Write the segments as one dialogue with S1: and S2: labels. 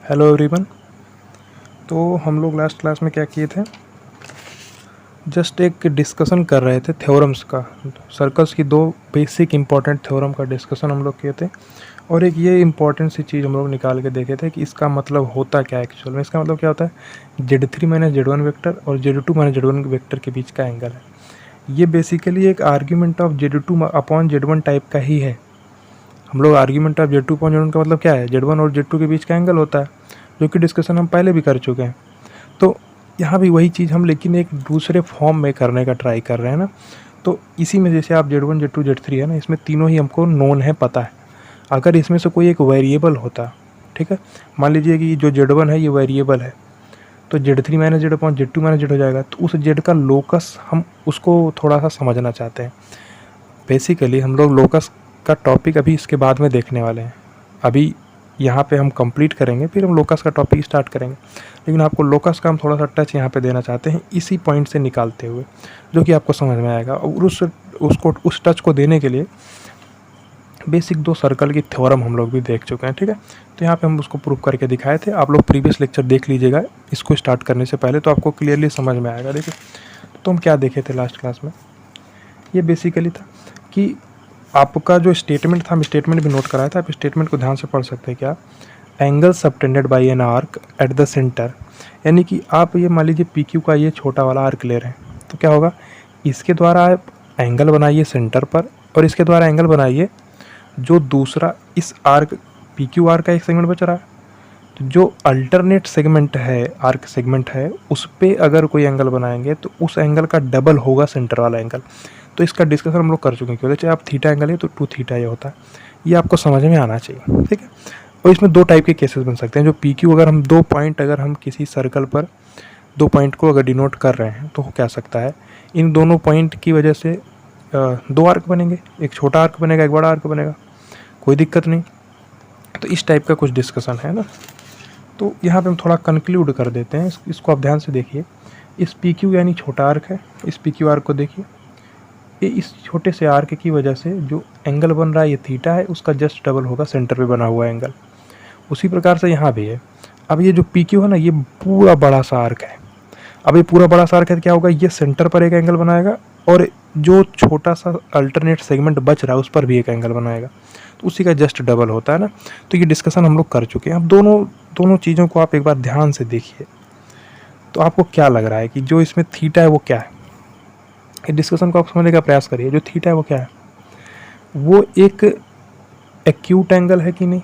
S1: Hello everyone. तो हम लोग लास्ट क्लास में क्या किए थे, जस्ट एक डिस्कशन कर रहे थे थ्योरम्स का। सर्कल्स की दो बेसिक इंपॉर्टेंट थ्योरम का डिस्कशन हम लोग किए थे और एक ये इंपॉर्टेंट सी चीज़ हम लोग निकाल के देखे थे कि इसका मतलब होता क्या है एक्चुअल में। इसका मतलब क्या होता है, Z3 माइनस Z1 वेक्टर और Z2 माइनस Z1 वेक्टर के बीच का एंगल है। ये बेसिकली एक argument of Z2 upon Z1 type का ही है। हम लोग argument of Z2 upon Z1 का मतलब क्या है, Z1 और Z2 के बीच का एंगल होता है, जो कि डिस्कशन हम पहले भी कर चुके हैं। तो यहाँ भी वही चीज़ हम लेकिन एक दूसरे फॉर्म में करने का ट्राई कर रहे हैं ना। तो इसी में जैसे आप Z1 Z2 Z3 है ना, इसमें तीनों ही हमको नोन है, पता है। अगर इसमें से कोई एक वेरिएबल होता, ठीक है, मान लीजिए कि जो Z1 है ये वेरिएबल है, तो Z3 minus Z upon Z2 minus Z हो जाएगा। तो उस Z का लोकस हम उसको थोड़ा सा समझना चाहते हैं। बेसिकली हम लोग लोकस का टॉपिक अभी इसके बाद में देखने वाले हैं। अभी यहाँ पे हम कंप्लीट करेंगे, फिर हम लोकस का टॉपिक स्टार्ट करेंगे। लेकिन आपको लोकस का हम थोड़ा सा टच यहाँ पे देना चाहते हैं, इसी पॉइंट से निकालते हुए, जो कि आपको समझ में आएगा। और उस टच को देने के लिए बेसिक दो सर्कल की थ्योरम हम लोग भी देख चुके हैं, ठीक है। तो यहाँ पे हम उसको प्रूव करके दिखाए थे। आप लोग प्रीवियस लेक्चर देख लीजिएगा इसको स्टार्ट करने से पहले, तो आपको क्लियरली समझ में आएगा। देखिए, तो हम क्या देखे थे लास्ट क्लास में, ये बेसिकली था कि आपका जो स्टेटमेंट था, हम स्टेटमेंट भी नोट कराया था, आप स्टेटमेंट को ध्यान से पढ़ सकते हैं। क्या, angle subtended bye an arc at the centre, यानी कि आप ये मान लीजिए PQ का ये छोटा वाला आर्क ले रहे हैं, तो क्या होगा, इसके द्वारा आप एंगल बनाइए सेंटर पर, और इसके द्वारा एंगल बनाइए जो दूसरा इस आर्क PQ आर्क का एक सेगमेंट बच रहा है, तो जो अल्टरनेट सेगमेंट है, आर्क सेगमेंट है, उस पर अगर कोई एंगल बनाएंगे तो उस एंगल का डबल होगा सेंटर वाला एंगल। तो इसका डिस्कशन हम लोग कर चुके हैं, क्योंकि चाहे आप थीटा एंगल है तो 2 थीटा ये होता है। ये आपको समझ में आना चाहिए, ठीक है। और इसमें दो टाइप के केसेस बन सकते हैं। जो PQ अगर हम 2 पॉइंट, अगर हम किसी सर्कल पर 2 पॉइंट को अगर डिनोट कर रहे हैं, तो हो क्या सकता है, इन दोनों पॉइंट की वजह से 2 आर्क बनेंगे, एक छोटा आर्क बनेगा, एक बड़ा आर्क बनेगा, कोई दिक्कत नहीं। तो इस टाइप का कुछ डिस्कशन है ना। तो यहाँ पे हम थोड़ा कंक्लूड कर देते हैं। इसको आप ध्यान से देखिए। इस PQ यानी छोटा आर्क है, इस PQ आर्क को देखिए, ये इस छोटे से आर्क की वजह से जो एंगल बन रहा है ये थीटा है, उसका जस्ट डबल होगा सेंटर पे बना हुआ एंगल। उसी प्रकार से यहाँ भी है। अब ये जो PQ है ना, ये पूरा बड़ा सा आर्क है। अब ये पूरा बड़ा सा आर्क है, क्या होगा, ये सेंटर पर एक एंगल बनाएगा और जो छोटा सा अल्टरनेट सेगमेंट बच रहा है उस पर भी एक एंगल बनाएगा, तो उसी का जस्ट डबल होता है ना। तो ये डिस्कशन हम लोग कर चुके हैं। अब दोनों चीज़ों को आप एक बार ध्यान से देखिए, तो आपको क्या लग रहा है कि जो इसमें थीटा है वो क्या है। इस डिस्कशन को आप समझने का प्रयास करिए। जो थीटा है वो क्या है, वो एक एक्यूट एंगल है कि नहीं,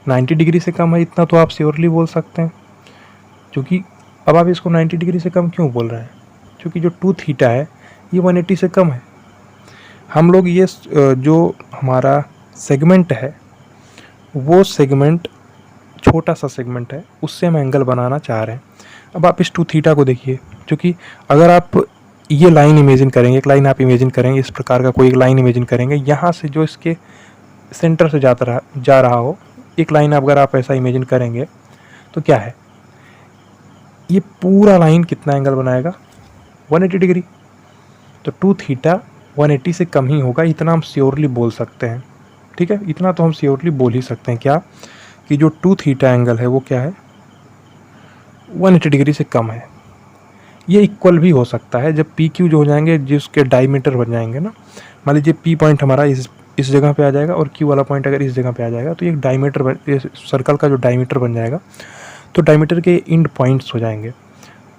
S1: 90 डिग्री से कम है, इतना तो आप श्योरली बोल सकते हैं। क्योंकि अब आप इसको 90 डिग्री से कम क्यों बोल रहे हैं, क्योंकि जो 2 थीटा है ये 180 से कम है। हम लोग ये जो हमारा सेगमेंट है वो सेगमेंट छोटा सा सेगमेंट है, उससे हम एंगल बनाना चाह रहे हैं। अब आप इस 2 थीटा को देखिए, क्योंकि अगर आप ये लाइन इमेजिन करेंगे, एक लाइन आप इमेजिन करेंगे, इस प्रकार का कोई एक लाइन इमेजिन करेंगे, यहाँ से जो इसके सेंटर से जा रहा हो एक लाइन, अगर आप ऐसा इमेजिन करेंगे तो क्या है, ये पूरा लाइन कितना एंगल बनाएगा, 180 डिग्री। तो 2 थीटा 180 से कम ही होगा, इतना हम श्योरली बोल सकते हैं, ठीक है। इतना तो हम श्योरली बोल ही सकते हैं, क्या, कि जो 2 थीटा एंगल है वो क्या है, 180 डिग्री से कम है। ये इक्वल भी हो सकता है जब PQ जो हो जाएंगे, जिसके डायमीटर बन जाएंगे ना, मान लीजिए P पॉइंट हमारा इस जगह पे आ जाएगा और Q वाला पॉइंट अगर इस जगह पे आ जाएगा, तो ये डायमीटर, सर्कल का जो डायमीटर बन जाएगा, तो डायमीटर के इंड पॉइंट्स हो जाएंगे।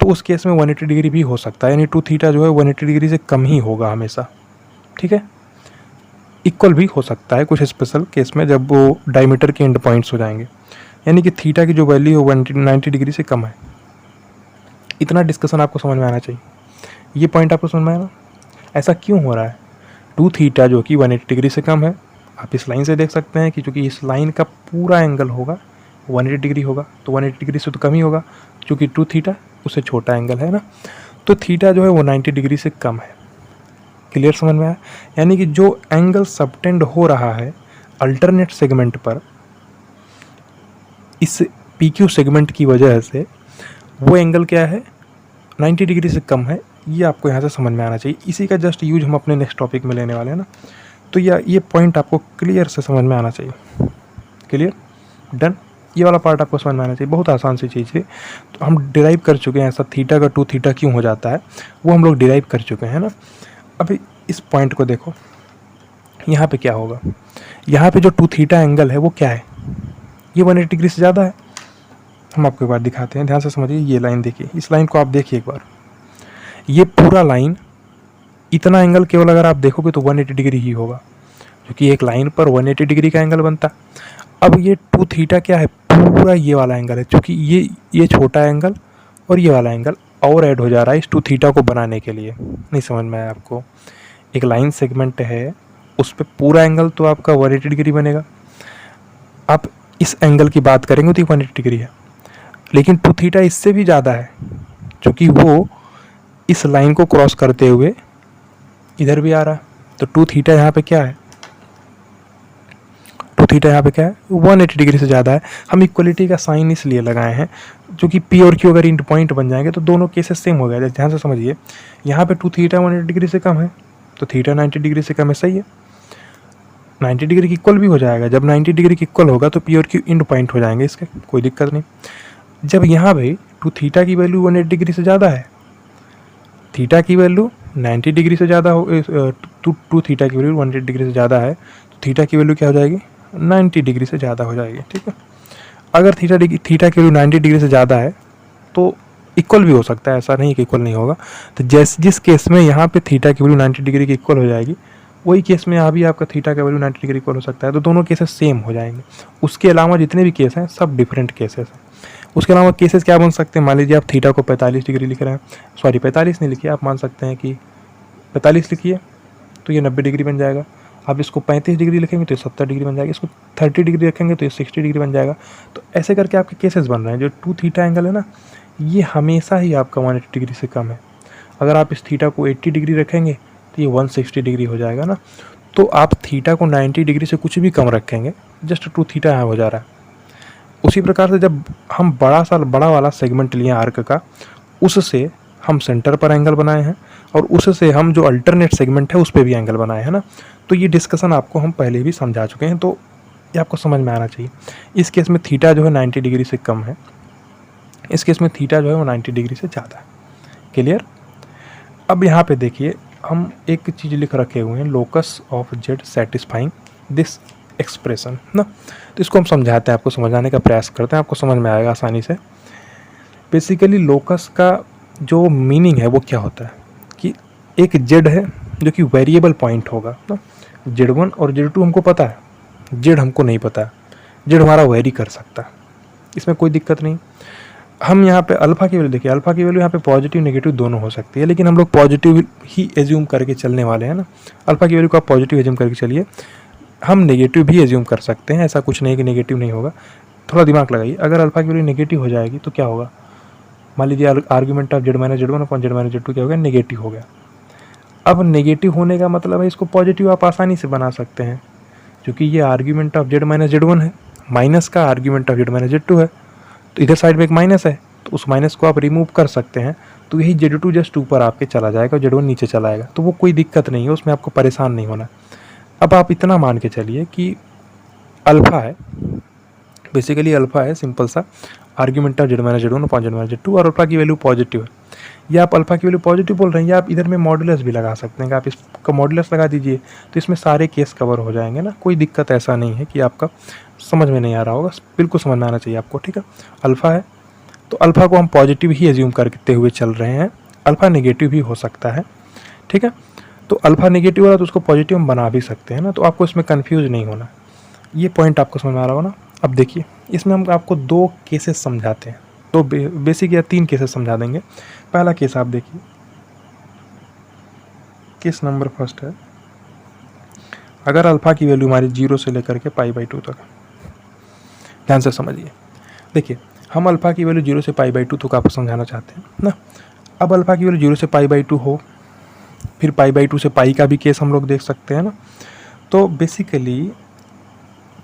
S1: तो उस केस में 180 डिग्री भी हो सकता है, यानी 2 थीटा जो है 180 डिग्री से कम ही होगा हमेशा, ठीक है। इक्वल भी हो सकता है कुछ स्पेशल केस में, जब वो डायमीटर के इंड पॉइंट्स हो जाएंगे, यानी कि थीटा की जो वैल्यू है 190 डिग्री से कम है। इतना डिस्कशन आपको समझ में आना चाहिए। ये पॉइंट आपको समझ में आया ना, ऐसा क्यों हो रहा है। 2 थीटा जो कि 180 डिग्री से कम है, आप इस लाइन से देख सकते हैं कि चूँकि इस लाइन का पूरा एंगल होगा 180 डिग्री होगा, तो 180 डिग्री से तो कम ही होगा, क्योंकि 2 थीटा उससे छोटा एंगल है ना। तो थीटा जो है वो 90 डिग्री से कम है। क्लियर समझ में आया, यानी कि जो एंगल सबटेंड हो रहा है अल्टरनेट सेगमेंट पर इस PQ सेगमेंट की वजह से, वो एंगल क्या है, 90 डिग्री से कम है। ये आपको यहाँ से समझ में आना चाहिए। इसी का जस्ट यूज हम अपने नेक्स्ट टॉपिक में लेने वाले हैं ना। तो ये पॉइंट आपको क्लियर से समझ में आना चाहिए। Clear, done. ये वाला पार्ट आपको समझ में आना चाहिए, बहुत आसान सी चीज़ है। तो हम डिराइव कर चुके हैं ऐसा थीटा का 2 थीटा क्यों हो जाता है, वो हम लोग डिराइव कर चुके हैं ना। अभी इस पॉइंट को देखो, यहाँ पे क्या होगा, यहाँ पे जो 2 थीटा एंगल है वो क्या है, ये 180 डिग्री से ज़्यादा है। हम आपको एक बार दिखाते हैं, ध्यान से समझिए। ये लाइन देखिए, इस लाइन को आप देखिए एक बार, ये पूरा लाइन इतना एंगल केवल अगर आप देखोगे तो 180 डिग्री ही होगा, क्योंकि एक लाइन पर 180 डिग्री का एंगल बनता। अब ये 2 थीटा क्या है, पूरा ये वाला एंगल है, क्योंकि ये छोटा एंगल और ये वाला एंगल और ऐड हो जा रहा है इस 2 थीटा को बनाने के लिए। नहीं समझ में आया आपको? एक लाइन सेगमेंट है, उस पर पूरा एंगल तो आपका 180 डिग्री बनेगा। आप इस एंगल की बात करेंगे तो 180 डिग्री है, लेकिन 2 थीटा इससे भी ज़्यादा है, क्योंकि वो इस लाइन को क्रॉस करते हुए इधर भी आ रहा है। तो 2 थीटा यहाँ पे क्या है, 2 थीटा यहाँ पे क्या है, 180 डिग्री से ज़्यादा है। हम इक्वलिटी का साइन इसलिए लगाए हैं, क्योंकि पी और क्यू अगर इंटू पॉइंट बन जाएंगे तो दोनों केसेस सेम हो गया। ध्यान से समझिए, यहाँ पे 2 थीटा 180 डिग्री से कम है, तो थीटा 90 डिग्री से कम है, सही है। 90 डिग्री की इक्वल भी हो जाएगा, जब 90 डिग्री की इक्वल होगा तो पी और क्यू इंटू पॉइंट हो जाएंगे, इसके कोई दिक्कत नहीं। जब यहाँ पे 2 थीटा की वैल्यू 180 डिग्री से ज़्यादा है, थीटा की वैल्यू 90 डिग्री से ज़्यादा हो, 2 थीटा की वैल्यू 180 डिग्री से ज़्यादा है, तो थीटा की वैल्यू क्या हो जाएगी, 90 डिग्री से ज़्यादा हो जाएगी, ठीक है। अगर थीटा की वैल्यू 90 डिग्री से ज़्यादा है तो इक्वल भी हो सकता है, ऐसा नहीं कि इक्वल नहीं होगा। तो जिस केस में यहाँ पे थीटा की वैल्यू 90 डिग्री की इक्वल हो जाएगी, वही केस में यहाँ भी आपका थीटा का वैल्यू 90 डिग्री इक्वल हो सकता है। तो दोनों केसेस सेम हो जाएंगे। उसके अलावा जितने भी केस हैं सब डिफरेंट केसेस हैं। उसके अलावा केसेस क्या बन सकते हैं, मान लीजिए आप थीटा को 45 डिग्री लिख रहे हैं, सॉरी 45 नहीं लिखिए, आप मान सकते हैं कि 45 लिखिए तो ये 90 डिग्री बन जाएगा। आप इसको 35 डिग्री लिखेंगे तो ये 70 डिग्री बन जाएगा, इसको 30 डिग्री रखेंगे तो ये 60 डिग्री बन जाएगा। तो ऐसे करके आपके केसेस बन रहे हैं। जो 2 थीटा एंगल है ना, ये हमेशा ही आपका 180 डिग्री से कम है। अगर आप इस थीटा को 80 डिग्री रखेंगे तो ये 160 डिग्री हो जाएगा ना। तो आप थीटा को 90 डिग्री से कुछ भी कम रखेंगे, जस्ट 2 थीटा यहाँ हो जा रहा है। उसी प्रकार से जब हम बड़ा वाला सेगमेंट लिए आर्क का, उससे हम सेंटर पर एंगल बनाए हैं और उससे हम जो अल्टरनेट सेगमेंट है उस पर भी एंगल बनाए हैं ना। तो ये डिस्कशन आपको हम पहले भी समझा चुके हैं, तो ये आपको समझ में आना चाहिए। इस केस में थीटा जो है 90 डिग्री से कम है, इस केस में थीटा जो है वो 90 डिग्री से ज़्यादा है। क्लियर? अब यहाँ पे देखिए, हम एक चीज़ लिख रखे हुए हैं, locus of Z satisfying this expression ना। तो इसको हम समझाते हैं, आपको समझाने का प्रयास करते हैं, आपको समझ में आएगा आसानी से। बेसिकली लोकस का जो मीनिंग है वो क्या होता है कि एक जेड है जो कि वेरिएबल पॉइंट होगा ना। जेड1 और जेड2 हमको पता है, जेड हमको नहीं पता है। जेड हमारा वेरी कर सकता है, इसमें कोई दिक्कत नहीं। हम यहाँ पे अल्फ़ा की वैल्यू देखिए, अल्फ़ा की वैल्यू यहाँ पे पॉजिटिव नेगेटिव दोनों हो सकती है, लेकिन हम लोग पॉजिटिव ही एज्यूम करके चलने वाले हैं ना। अल्फ़ा की वैल्यू को आप पॉजिटिव एज्यूम करके चलिए, हम नेगेटिव भी एज्यूम कर सकते हैं, ऐसा कुछ नहीं कि नेगेटिव नहीं होगा। थोड़ा दिमाग लगाइए, अगर अल्फ़ा की वैल्यू नेगेटिव हो जाएगी तो क्या होगा, मान लीजिए argument of Z minus Z one upon Z minus Z two क्या हो गया, नेगेटिव हो गया। अब नेगेटिव होने का मतलब है इसको पॉजिटिव आप आसानी से बना सकते हैं, क्योंकि ये argument of Z minus Z one है, माइनस का argument of Z minus Z two है, तो इधर साइड में एक माइनस है, तो उस माइनस को आप रिमूव कर सकते हैं। तो यही जेड टू जस्ट ऊपर आपके चला जाएगा और जेड वन नीचे चला आएगा, तो वो कोई दिक्कत नहीं है, उसमें आपको परेशान नहीं होना। अब आप इतना मान के चलिए कि अल्फ़ा है, बेसिकली अल्फ़ा है सिंपल सा argument of Z minus Z one upon Z minus Z two, और अल्फ़ा की वैल्यू पॉजिटिव है। या आप अल्फ़ा की वैल्यू पॉजिटिव बोल रहे हैं, या आप इधर में मॉडुलस भी लगा सकते हैं कि आप इसका मॉडुलस लगा दीजिए, तो इसमें सारे केस कवर हो जाएंगे ना। कोई दिक्कत ऐसा नहीं है कि आपका समझ में नहीं आ रहा होगा, बिल्कुल समझ में आना चाहिए आपको, ठीक है। अल्फ़ा है तो अल्फ़ा को हम पॉजिटिव ही एज्यूम करते हुए चल रहे हैं, अल्फ़ा नेगेटिव भी हो सकता है, ठीक है। तो अल्फ़ा नेगेटिव वाला तो उसको पॉजिटिव हम बना भी सकते हैं ना, तो आपको इसमें कन्फ्यूज नहीं होना। ये पॉइंट आपको समझ में आ रहा होगा ना। अब देखिए, इसमें हम आपको 2 केसेस समझाते हैं, तो बेसिक या 3 केसेस समझा देंगे। पहला केस आप देखिए, केस नंबर फर्स्ट है, अगर अल्फ़ा की वैल्यू हमारी 0 से लेकर के π/2 तक, ध्यान से समझिए। देखिए, हम अल्फ़ा की वैल्यू 0 से π/2 तक आपको समझाना चाहते हैं ना। अब अल्फ़ा की वैल्यू 0 से π/2 हो, फिर π/2 से पाई का भी केस हम लोग देख सकते हैं ना। तो बेसिकली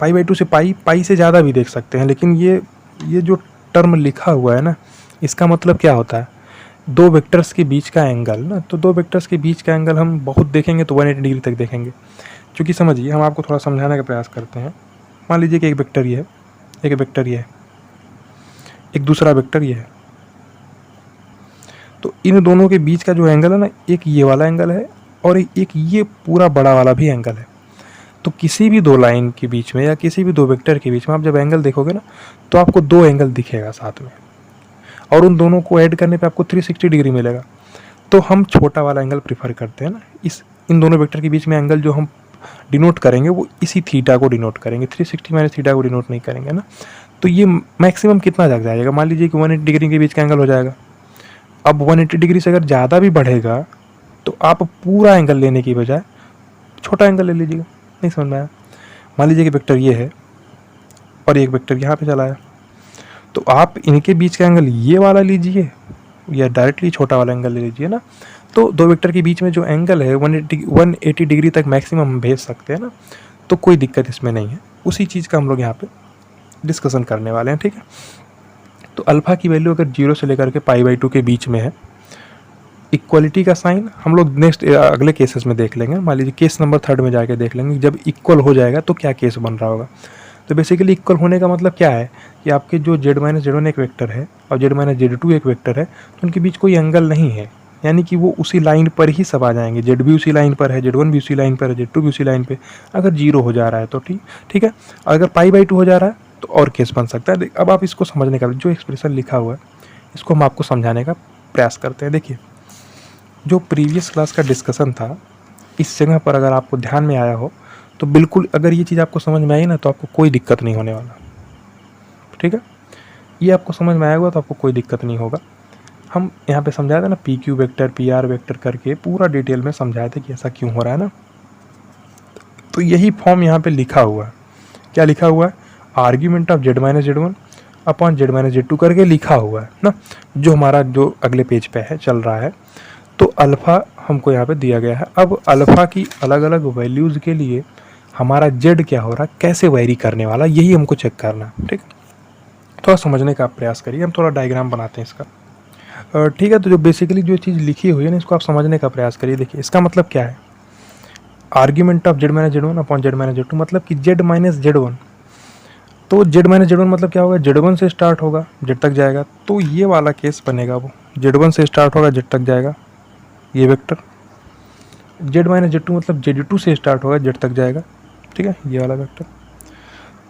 S1: π/2 से पाई से ज़्यादा भी देख सकते हैं, लेकिन ये जो टर्म लिखा हुआ है ना, इसका मतलब क्या होता है, 2 वेक्टर्स के बीच का एंगल ना। तो 2 वेक्टर्स के बीच का एंगल हम बहुत देखेंगे तो 180 डिग्री तक देखेंगे, क्योंकि समझिए हम आपको थोड़ा समझाने का प्रयास करते हैं। मान लीजिए कि एक वेक्टर ये है, एक वेक्टर ये है, एक दूसरा वेक्टर ये है। तो इन दोनों के बीच का जो एंगल है ना, एक ये वाला एंगल है और एक ये पूरा बड़ा वाला भी एंगल है। तो किसी भी दो लाइन के बीच में या किसी भी दो वेक्टर के बीच में आप जब एंगल देखोगे ना, तो आपको दो एंगल दिखेगा साथ में, और उन दोनों को ऐड करने पे आपको 360 डिग्री मिलेगा। तो हम छोटा वाला एंगल प्रीफर करते हैं ना, इन दोनों वेक्टर के बीच में एंगल जो हम डिनोट करेंगे वो इसी थीटा को डिनोट करेंगे, 360 माइनस थीटा को डिनोट नहीं करेंगे ना। तो ये मैक्सिमम कितना लग जाएगा, मान लीजिए कि 180 डिग्री के बीच का एंगल हो जाएगा। अब 180 डिग्री से अगर ज़्यादा भी बढ़ेगा तो आप पूरा एंगल लेने की बजाय छोटा एंगल ले लीजिएगा। नहीं समझ में आया? मान लीजिए कि वेक्टर ये है और एक वेक्टर यहाँ पे चला है, तो आप इनके बीच का एंगल ये वाला लीजिए या डायरेक्टली छोटा वाला एंगल ले लीजिए ना। तो दो वेक्टर के बीच में जो एंगल है 180 डिग्री तक मैक्सिमम हम भेज सकते हैं ना, तो कोई दिक्कत इसमें नहीं है। उसी चीज़ का हम लोग यहाँ पे डिस्कशन करने वाले हैं, ठीक है। तो अल्फ़ा की वैल्यू अगर 0 से लेकर के π/2 के बीच में है, इक्वलिटी का साइन हम लोग नेक्स्ट अगले केसेस में देख लेंगे। मान लीजिए केस नंबर 3 में जाके देख लेंगे, जब इक्वल हो जाएगा तो क्या केस बन रहा होगा। तो बेसिकली इक्वल होने का मतलब क्या है कि आपके जो z-z1 एक वेक्टर है और z-z2 एक वेक्टर है, तो उनके बीच कोई एंगल नहीं है, यानी कि वो उसी लाइन पर ही सब आ जाएंगे। z भी उसी लाइन पर है, z1 भी उसी लाइन पर है, z2 भी उसी लाइन पे। अगर 0 हो जा रहा है तो ठीक है। अगर π/2 हो जा रहा है तो और केस बन सकता है। अब आप इसको समझने का, जो एक्सप्रेशन लिखा हुआ है इसको हम आपको समझाने का प्रयास करते हैं। देखिए, जो प्रीवियस क्लास का डिस्कशन था, इस जगह पर अगर आपको ध्यान में आया हो तो बिल्कुल, अगर ये चीज़ आपको समझ में आई ना तो आपको कोई दिक्कत नहीं होने वाला, ठीक है। ये आपको समझ में आया होगा तो आपको कोई दिक्कत नहीं होगा। हम यहाँ पे समझाए थे ना, PQ वेक्टर PR वेक्टर करके पूरा डिटेल में समझाए थे कि ऐसा क्यों हो रहा है ना। तो यही फॉर्म यहाँ पे लिखा हुआ है। क्या लिखा हुआ है? Argument of z-z1 upon z-z2 करके लिखा हुआ है ना, जो हमारा जो अगले पेज पे है चल रहा है। तो अल्फ़ा हमको यहाँ पे दिया गया है। अब अल्फ़ा की अलग अलग वैल्यूज़ के लिए हमारा z क्या हो रहा है, कैसे वेरी करने वाला, यही हमको चेक करना है, ठीक है। थोड़ा समझने का प्रयास करिए, हम थोड़ा डायग्राम बनाते हैं इसका, ठीक है। तो जो बेसिकली जो चीज़ लिखी हुई है ना, इसको आप समझने का प्रयास करिए। देखिए, इसका मतलब क्या है, argument of z-z1 upon z-z2 मतलब कि z-z1। तो z-z1 मतलब क्या होगा, z1 से स्टार्ट होगा z तक जाएगा, तो ये वाला केस बनेगा। वो z1 से स्टार्ट होगा z तक जाएगा, ये वेक्टर। z-z2 मतलब z2 से स्टार्ट होगा z तक जाएगा, ठीक है, ये वाला वेक्टर।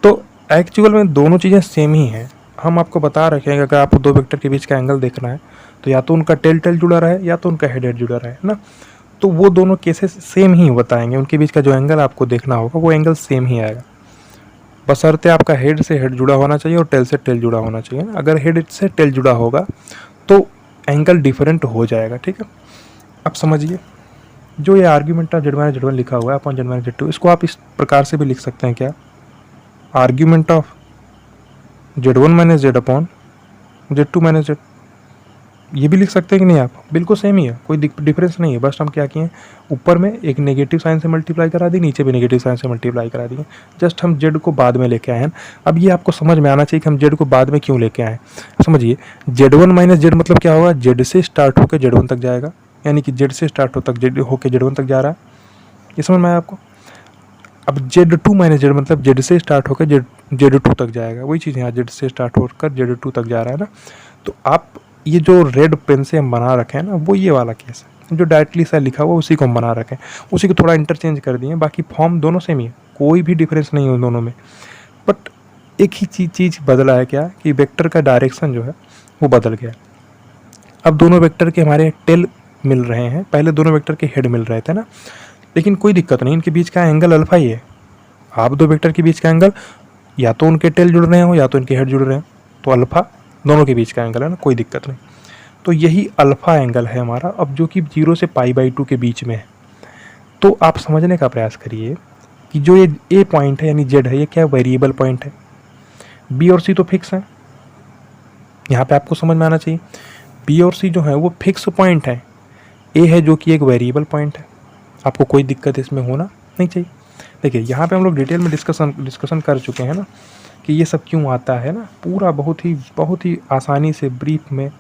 S1: तो एक्चुअल में दोनों चीज़ें सेम ही हैं। हम आपको बता रखे हैं कि अगर आपको दो वेक्टर के बीच का एंगल देखना है तो या तो उनका टेल जुड़ा रहा है या तो उनका हेड जुड़ा रहा है ना। तो वो दोनों केसेस सेम ही बताएंगे, उनके बीच का जो एंगल आपको देखना होगा वो एंगल सेम ही आएगा, बशर्ते आपका हेड से हेड जुड़ा होना चाहिए और टेल से टेल जुड़ा होना चाहिए ना। अगर हेड से टेल जुड़ा होगा तो एंगल डिफरेंट हो जाएगा, ठीक है। अब समझिए, जो ये आर्ग्यूमेंट ऑफ z-z1 लिखा हुआ है अपॉन z-z2, इसको आप इस प्रकार से भी लिख सकते हैं, क्या, argument of z1 - z upon z2 - z। ये भी लिख सकते हैं कि नहीं आप, बिल्कुल सेम ही है, कोई डिफरेंस नहीं है। बस हम क्या किए, ऊपर में एक नेगेटिव साइन से मल्टीप्लाई करा दी, नीचे भी नेगेटिव साइन से मल्टीप्लाई करा दिए। जस्ट हम z को बाद में लेके आए हैं। अब ये आपको समझ में आना चाहिए कि हम z को बाद में क्यों लेके आए। समझिए, z1 - z मतलब क्या होगा, z से स्टार्ट होकर z1 तक जाएगा, यानी कि z से स्टार्ट होकर z1 तक जा रहा है। ये समझ में आया आपको। अब z2 - z मतलब z से स्टार्ट होकर z2 तक जाएगा, वही चीज़ यहाँ z से स्टार्ट होकर z2 तक जा रहा है ना। तो आप ये जो रेड पेन से हम बना रखे हैं ना, वो ये वाला केस है, जो डायरेक्टली सा लिखा हुआ उसी को हम बना रखे हैं, उसी को थोड़ा इंटरचेंज कर दिए, बाकी फॉर्म दोनों सेम ही है, कोई भी डिफरेंस नहीं है उन दोनों में। बट एक ही चीज़ बदला है, क्या कि वेक्टर का डायरेक्शन जो है वो बदल गया। अब दोनों वेक्टर के हमारे टेल मिल रहे हैं, पहले दोनों वेक्टर के हेड मिल रहे थे ना, लेकिन कोई दिक्कत नहीं, इनके बीच का एंगल अल्फा ही है। आप दो वेक्टर के बीच का एंगल या तो उनके टेल जुड़ रहे हो या तो इनके हेड जुड़ रहे हैं, तो अल्फा दोनों के बीच का एंगल है ना, कोई दिक्कत नहीं। तो यही अल्फा एंगल है हमारा, अब जो कि 0 से π/2 के बीच में है। तो आप समझने का प्रयास करिए कि जो ये ए पॉइंट है यानी जेड है, ये क्या वेरिएबल पॉइंट है, बी और सी तो फिक्स है। यहाँ पे आपको समझ में आना चाहिए, बी और सी जो है वो फिक्स पॉइंट है, ए है जो कि एक वेरिएबल पॉइंट है। आपको कोई दिक्कत इसमें होना नहीं चाहिए। देखिए, यहाँ पे हम लोग डिटेल में डिस्कशन कर चुके हैं ना कि ये सब क्यों आता है ना, पूरा बहुत ही आसानी से ब्रीफ में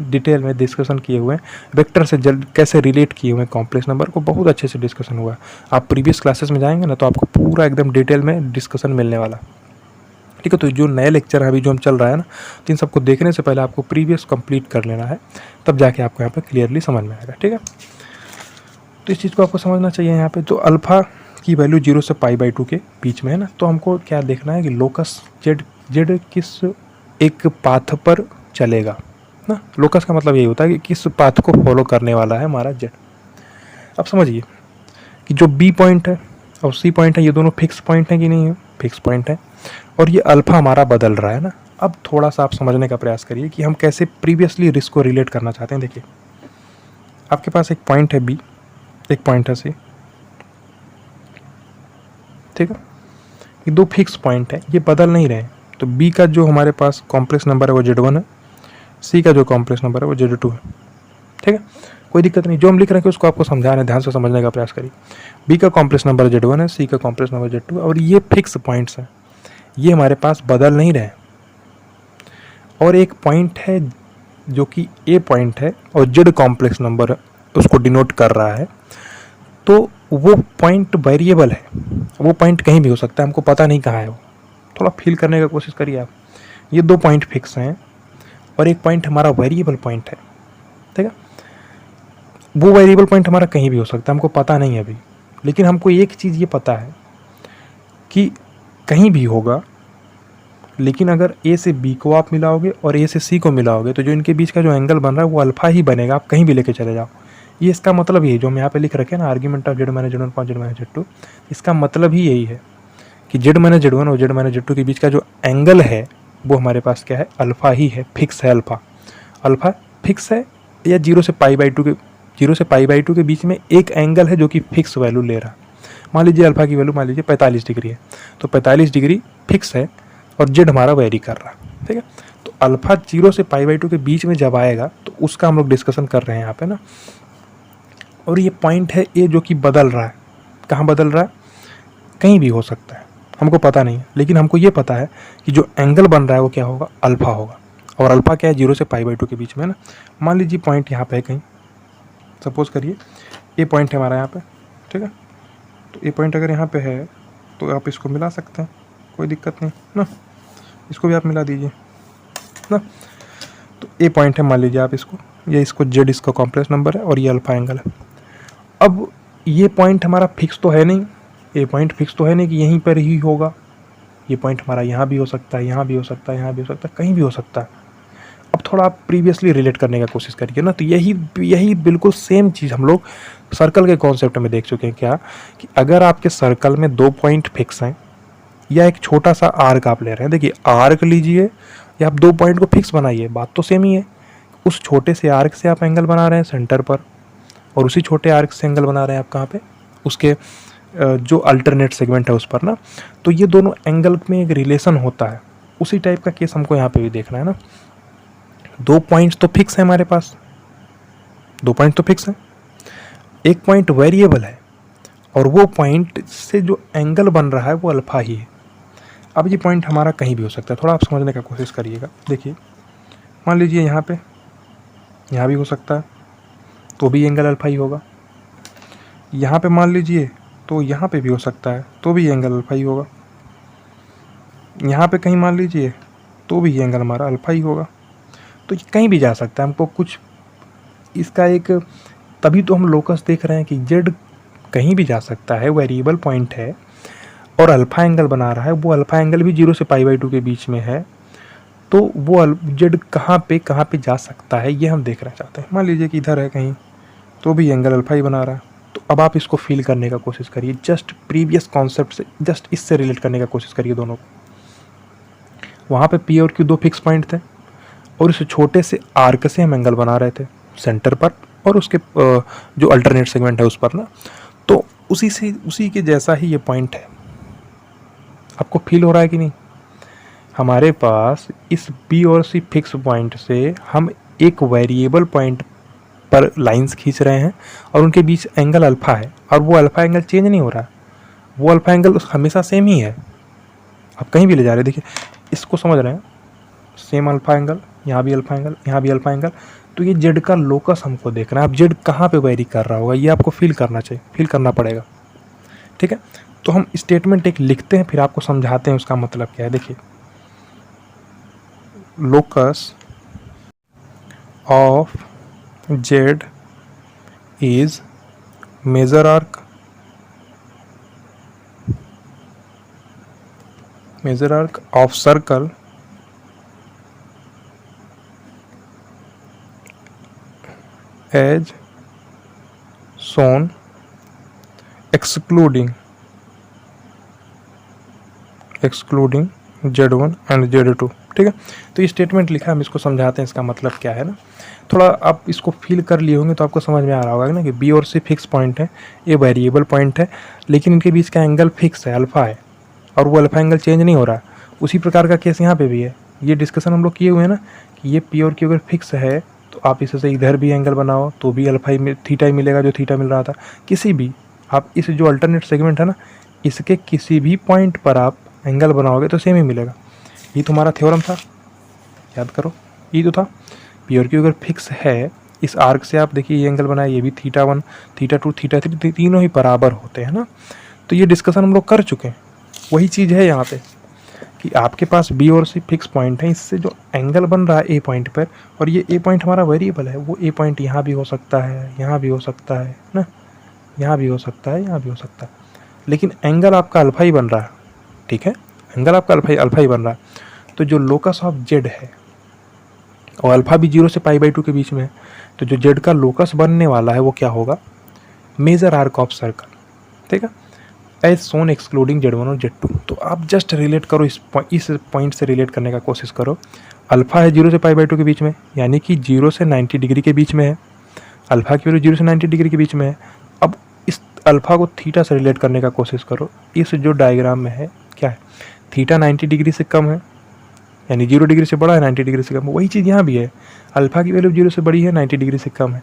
S1: डिटेल में डिस्कशन किए हुए हैं। वेक्टर से कैसे रिलेट किए हुए हैं कॉम्प्लेक्स नंबर को, बहुत अच्छे से डिस्कशन हुआ है। आप प्रीवियस क्लासेस में जाएंगे ना तो आपको पूरा एकदम डिटेल में डिस्कशन मिलने वाला, ठीक है। तो जो नए लेक्चर है अभी जो हम चल रहा है ना, तो इन सबको देखने से पहले आपको प्रीवियस कंप्लीट कर लेना है, तब जाके आपको यहाँ पे क्लियरली समझ में आएगा। ठीक है, तो इस चीज़ को आपको समझना चाहिए। यहाँ पे जो अल्फ़ा की वैल्यू 0 से π/2 के बीच में है ना, तो हमको क्या देखना है कि लोकस जेड किस एक पाथ पर चलेगा ना। लोकस का मतलब यही होता है कि किस पाथ को फॉलो करने वाला है हमारा जेड। अब समझिए कि जो बी पॉइंट है और सी पॉइंट है, ये दोनों फिक्स पॉइंट है कि नहीं है, फिक्स पॉइंट है, और ये अल्फ़ा हमारा बदल रहा है ना। अब थोड़ा सा आप समझने का प्रयास करिए कि हम कैसे प्रीवियसली रिस्क को रिलेट करना चाहते हैं। देखिए, आपके पास एक पॉइंट है बी, एक पॉइंट है सी, ठीक है। ये दो फिक्स पॉइंट है, ये बदल नहीं रहे। तो बी का जो हमारे पास कॉम्प्लेक्स नंबर है वो Z1 है, सी का जो कॉम्प्लेक्स नंबर है वो Z2 है, ठीक है। कोई दिक्कत नहीं, जो हम लिख रहे हैं उसको आपको समझा रहे हैं, ध्यान से समझने का प्रयास करिए। बी का कॉम्प्लेक्स नंबर Z1 है, सी का कॉम्प्लेक्स नंबर Z2 है, और ये फिक्स पॉइंट्स हैं, ये हमारे पास बदल नहीं रहे। और एक पॉइंट है जो कि ए पॉइंट है और जेड कॉम्प्लेक्स नंबर उसको डिनोट कर रहा है, तो वो पॉइंट वेरिएबल है, वो पॉइंट कहीं भी हो सकता है, हमको पता नहीं कहाँ है वो। थोड़ा फील करने का कोशिश करिए आप। ये दो पॉइंट फिक्स हैं और एक पॉइंट हमारा वेरिएबल पॉइंट है, ठीक है। वो वेरिएबल पॉइंट हमारा कहीं भी हो सकता है, हमको पता नहीं है अभी, लेकिन हमको एक चीज़ ये पता है कि कहीं भी होगा। लेकिन अगर ए से बी को आप मिलाओगे और ए से सी को मिलाओगे तो जो इनके बीच का जो एंगल बन रहा है वो अल्फा ही बनेगा, आप कहीं भी लेके चले जाओ। ये इसका मतलब यही जो हम यहाँ पे लिख रखे हैं ना, आर्ग्यूमेंट ऑफ Z-1 Z-2, इसका मतलब ही यही है कि Z-1 और Z-2 के बीच का जो एंगल है वो हमारे पास क्या है, अल्फा ही है, फिक्स है। अल्फा फिक्स है, या 0 से π/2 के बीच में एक एंगल है जो कि फिक्स वैल्यू ले रहा है। मान लीजिए अल्फा की वैल्यू मान लीजिए 45 डिग्री है, तो 45 डिग्री फिक्स है और जेड हमारा वेरी कर रहा है, ठीक है। तो अल्फा 0 से π/2 के बीच में जब आएगा तो उसका हम लोग डिस्कशन कर रहे हैं यहाँ पे ना। और ये पॉइंट है ए जो कि बदल रहा है, कहाँ बदल रहा है, कहीं भी हो सकता है, हमको पता नहीं है, लेकिन हमको ये पता है कि जो एंगल बन रहा है वो क्या होगा, अल्फा होगा। और अल्फा क्या है, 0 से π/2 के बीच में ना। मान लीजिए पॉइंट यहाँ पे है कहीं, सपोज करिए ए पॉइंट है हमारा यहाँ पे, ठीक है। तो ए पॉइंट अगर यहाँ पे है तो आप इसको मिला सकते हैं, कोई दिक्कत नहीं ना, इसको भी आप मिला दीजिए ना। तो ए पॉइंट है, मान लीजिए आप इसको, ये इसको जेड इसका कॉम्प्लेक्स नंबर है और ये अल्फा एंगल है। अब ये पॉइंट हमारा फिक्स तो है नहीं, ये पॉइंट फिक्स तो है नहीं कि यहीं पर ही होगा। ये पॉइंट हमारा यहाँ भी हो सकता है, यहाँ भी हो सकता है, यहाँ भी हो सकता है, कहीं भी हो सकता है। अब थोड़ा आप प्रीवियसली रिलेट करने का कोशिश करिए ना, तो यही बिल्कुल सेम चीज़ हम लोग सर्कल के कॉन्सेप्ट में देख चुके हैं। क्या कि अगर आपके सर्कल में दो पॉइंट फिक्स हैं या एक छोटा सा आर्क आप ले रहे हैं, देखिए आर्क लीजिए या आप दो पॉइंट को फिक्स बनाइए, बात तो सेम ही है। उस छोटे से आर्क से आप एंगल बना रहे हैं सेंटर पर, और उसी छोटे आर्क से एंगल बना रहे हैं आप कहाँ पे, उसके जो अल्टरनेट सेगमेंट है उस पर ना। तो ये दोनों एंगल में एक रिलेशन होता है, उसी टाइप का केस हमको यहाँ पे भी देखना है ना। दो पॉइंट्स तो फिक्स है हमारे पास, दो पॉइंट तो फिक्स है, एक पॉइंट वेरिएबल है, और वो पॉइंट से जो एंगल बन रहा है वो अल्फा ही है। अब ये पॉइंट हमारा कहीं भी हो सकता है, थोड़ा आप समझने का कोशिश करिएगा। देखिए मान लीजिए यहाँ पे, यहाँ भी हो सकता है तो भी एंगल अल्फा ही होगा। यहाँ पे मान लीजिए तो यहाँ पे भी हो सकता है तो भी एंगल अल्फा ही होगा। यहाँ पे कहीं मान लीजिए तो भी एंगल हमारा अल्फा ही होगा। तो ये कहीं भी जा सकता है, हमको कुछ इसका एक, तभी तो हम लोकस देख रहे हैं कि जेड कहीं भी जा सकता है, वेरिएबल पॉइंट है और अल्फा एंगल बना रहा है, वो अल्फा एंगल भी 0 से π/2 के बीच में है। तो वो जेड कहाँ पे जा सकता है ये हम देखना चाहते हैं। मान लीजिए कि इधर है कहीं तो भी एंगल अल्फा ही बना रहा है। तो अब आप इसको फील करने का कोशिश करिए, जस्ट प्रीवियस कॉन्सेप्ट से, जस्ट इससे रिलेट करने का कोशिश करिए दोनों को। वहाँ पे पी और क्यू दो फिक्स पॉइंट थे और इस छोटे से आर्क से हम एंगल बना रहे थे सेंटर पर और उसके जो अल्टरनेट सेगमेंट है उस पर ना। तो उसी के जैसा ही ये पॉइंट है, आपको फील हो रहा है कि नहीं। हमारे पास इस बी और सी फिक्स पॉइंट से हम एक वेरिएबल पॉइंट पर लाइंस खींच रहे हैं और उनके बीच एंगल अल्फा है, और वो अल्फा एंगल चेंज नहीं हो रहा, वो अल्फा एंगल हमेशा सेम ही है, आप कहीं भी ले जा रहे हैं। देखिए इसको समझ रहे हैं, सेम अल्फा एंगल, यहाँ भी अल्फा एंगल, यहाँ भी अल्फा एंगल। तो ये जेड का लोकस हमको देखना है, अब जेड कहाँ पे वेरी कर रहा होगा ये आपको फील करना चाहिए, फील करना पड़ेगा, ठीक है। तो हम स्टेटमेंट एक लिखते हैं, फिर आपको समझाते हैं उसका मतलब क्या है। देखिए locus of Z is major arc of circle as shown excluding Z1 and Z2। ठीक है, तो ये स्टेटमेंट लिखा है, हम इसको समझाते हैं इसका मतलब क्या है ना। थोड़ा आप इसको फील कर लिए होंगे तो आपको समझ में आ रहा होगा ना कि बी और सी फिक्स पॉइंट है, ये वेरिएबल पॉइंट है, लेकिन इनके बीच का एंगल फिक्स है, अल्फ़ा है, और वो अल्फ़ा एंगल चेंज नहीं हो रहा। उसी प्रकार का केस यहाँ पे भी है। ये डिस्कशन हम लोग किए हुए हैं ना कि ये पी और क्यू अगर फिक्स है तो आप इससे इधर भी एंगल बनाओ तो भी अल्फ़ा ही थीटा ही मिलेगा जो थीटा मिल रहा था। किसी भी आप इस जो अल्टरनेट सेगमेंट है ना, इसके किसी भी पॉइंट पर आप एंगल बनाओगे तो सेम ही मिलेगा। ये तुम्हारा थ्योरम था, याद करो, ये तो था। पी और क्यू अगर फिक्स है, इस आर्क से आप देखिए ये एंगल बनाए, ये भी थीटा 1 थीटा 2 थीटा 3 तीनों ही बराबर होते हैं ना। तो ये डिस्कशन हम लोग कर चुके हैं। वही चीज़ है यहाँ पे कि आपके पास बी और सी फिक्स पॉइंट है, इससे जो एंगल बन रहा है ए पॉइंट पर, और ये ए पॉइंट हमारा वेरिएबल है, वो ए पॉइंट यहाँ भी हो सकता है, यहाँ भी हो सकता है ना, यहाँ भी हो सकता है, यहाँ भी हो सकता है, लेकिन एंगल आपका अल्फा ही बन रहा है। ठीक है, एंगल आपका अल्फा ही बन रहा है। तो जो लोकस ऑफ जेड है, और अल्फा भी 0 से π/2 के बीच में है, तो जो जेड का लोकस बनने वाला है वो क्या होगा, मेजर आर्क ऑफ सर्कल। ठीक है, एज सोन एक्सक्लूडिंग Z1 और Z2। तो आप जस्ट रिलेट करो, इस पॉइंट से रिलेट करने का कोशिश करो। अल्फा है 0 से π/2 के बीच में, यानी कि 0 से 90 डिग्री के बीच में है। अल्फा की वैल्यू 0 से 90 डिग्री के बीच में है। अब इस अल्फा को थीटा से रिलेट करने का कोशिश करो। इस जो डायग्राम में है क्या है, थीटा 90 डिग्री से कम है, यानी 0 डिग्री से बड़ा है, 90 डिग्री से कम है। वही चीज़ यहाँ भी है, अल्फा की वैल्यू 0 से बड़ी है, 90 डिग्री से कम है।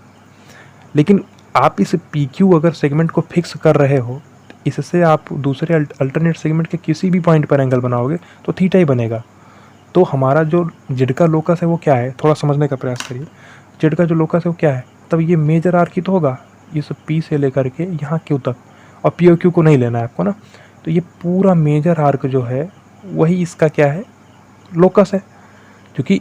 S1: लेकिन आप इस पी क्यू अगर सेगमेंट को फिक्स कर रहे हो, इससे आप दूसरे अल्टरनेट सेगमेंट के किसी भी पॉइंट पर एंगल बनाओगे तो थीटा ही बनेगा। तो हमारा जो जेड का लोकस है वो क्या है, थोड़ा समझने का प्रयास करिए। जेड का जो लोकस है वो क्या है, तब ये मेजर आर्क ही तो होगा, इस पी से लेकर के यहाँ क्यू तक, और पी और क्यू को नहीं लेना है आपको ना। तो ये पूरा मेजर आर्क जो है वही इसका क्या है, लोकस है, क्योंकि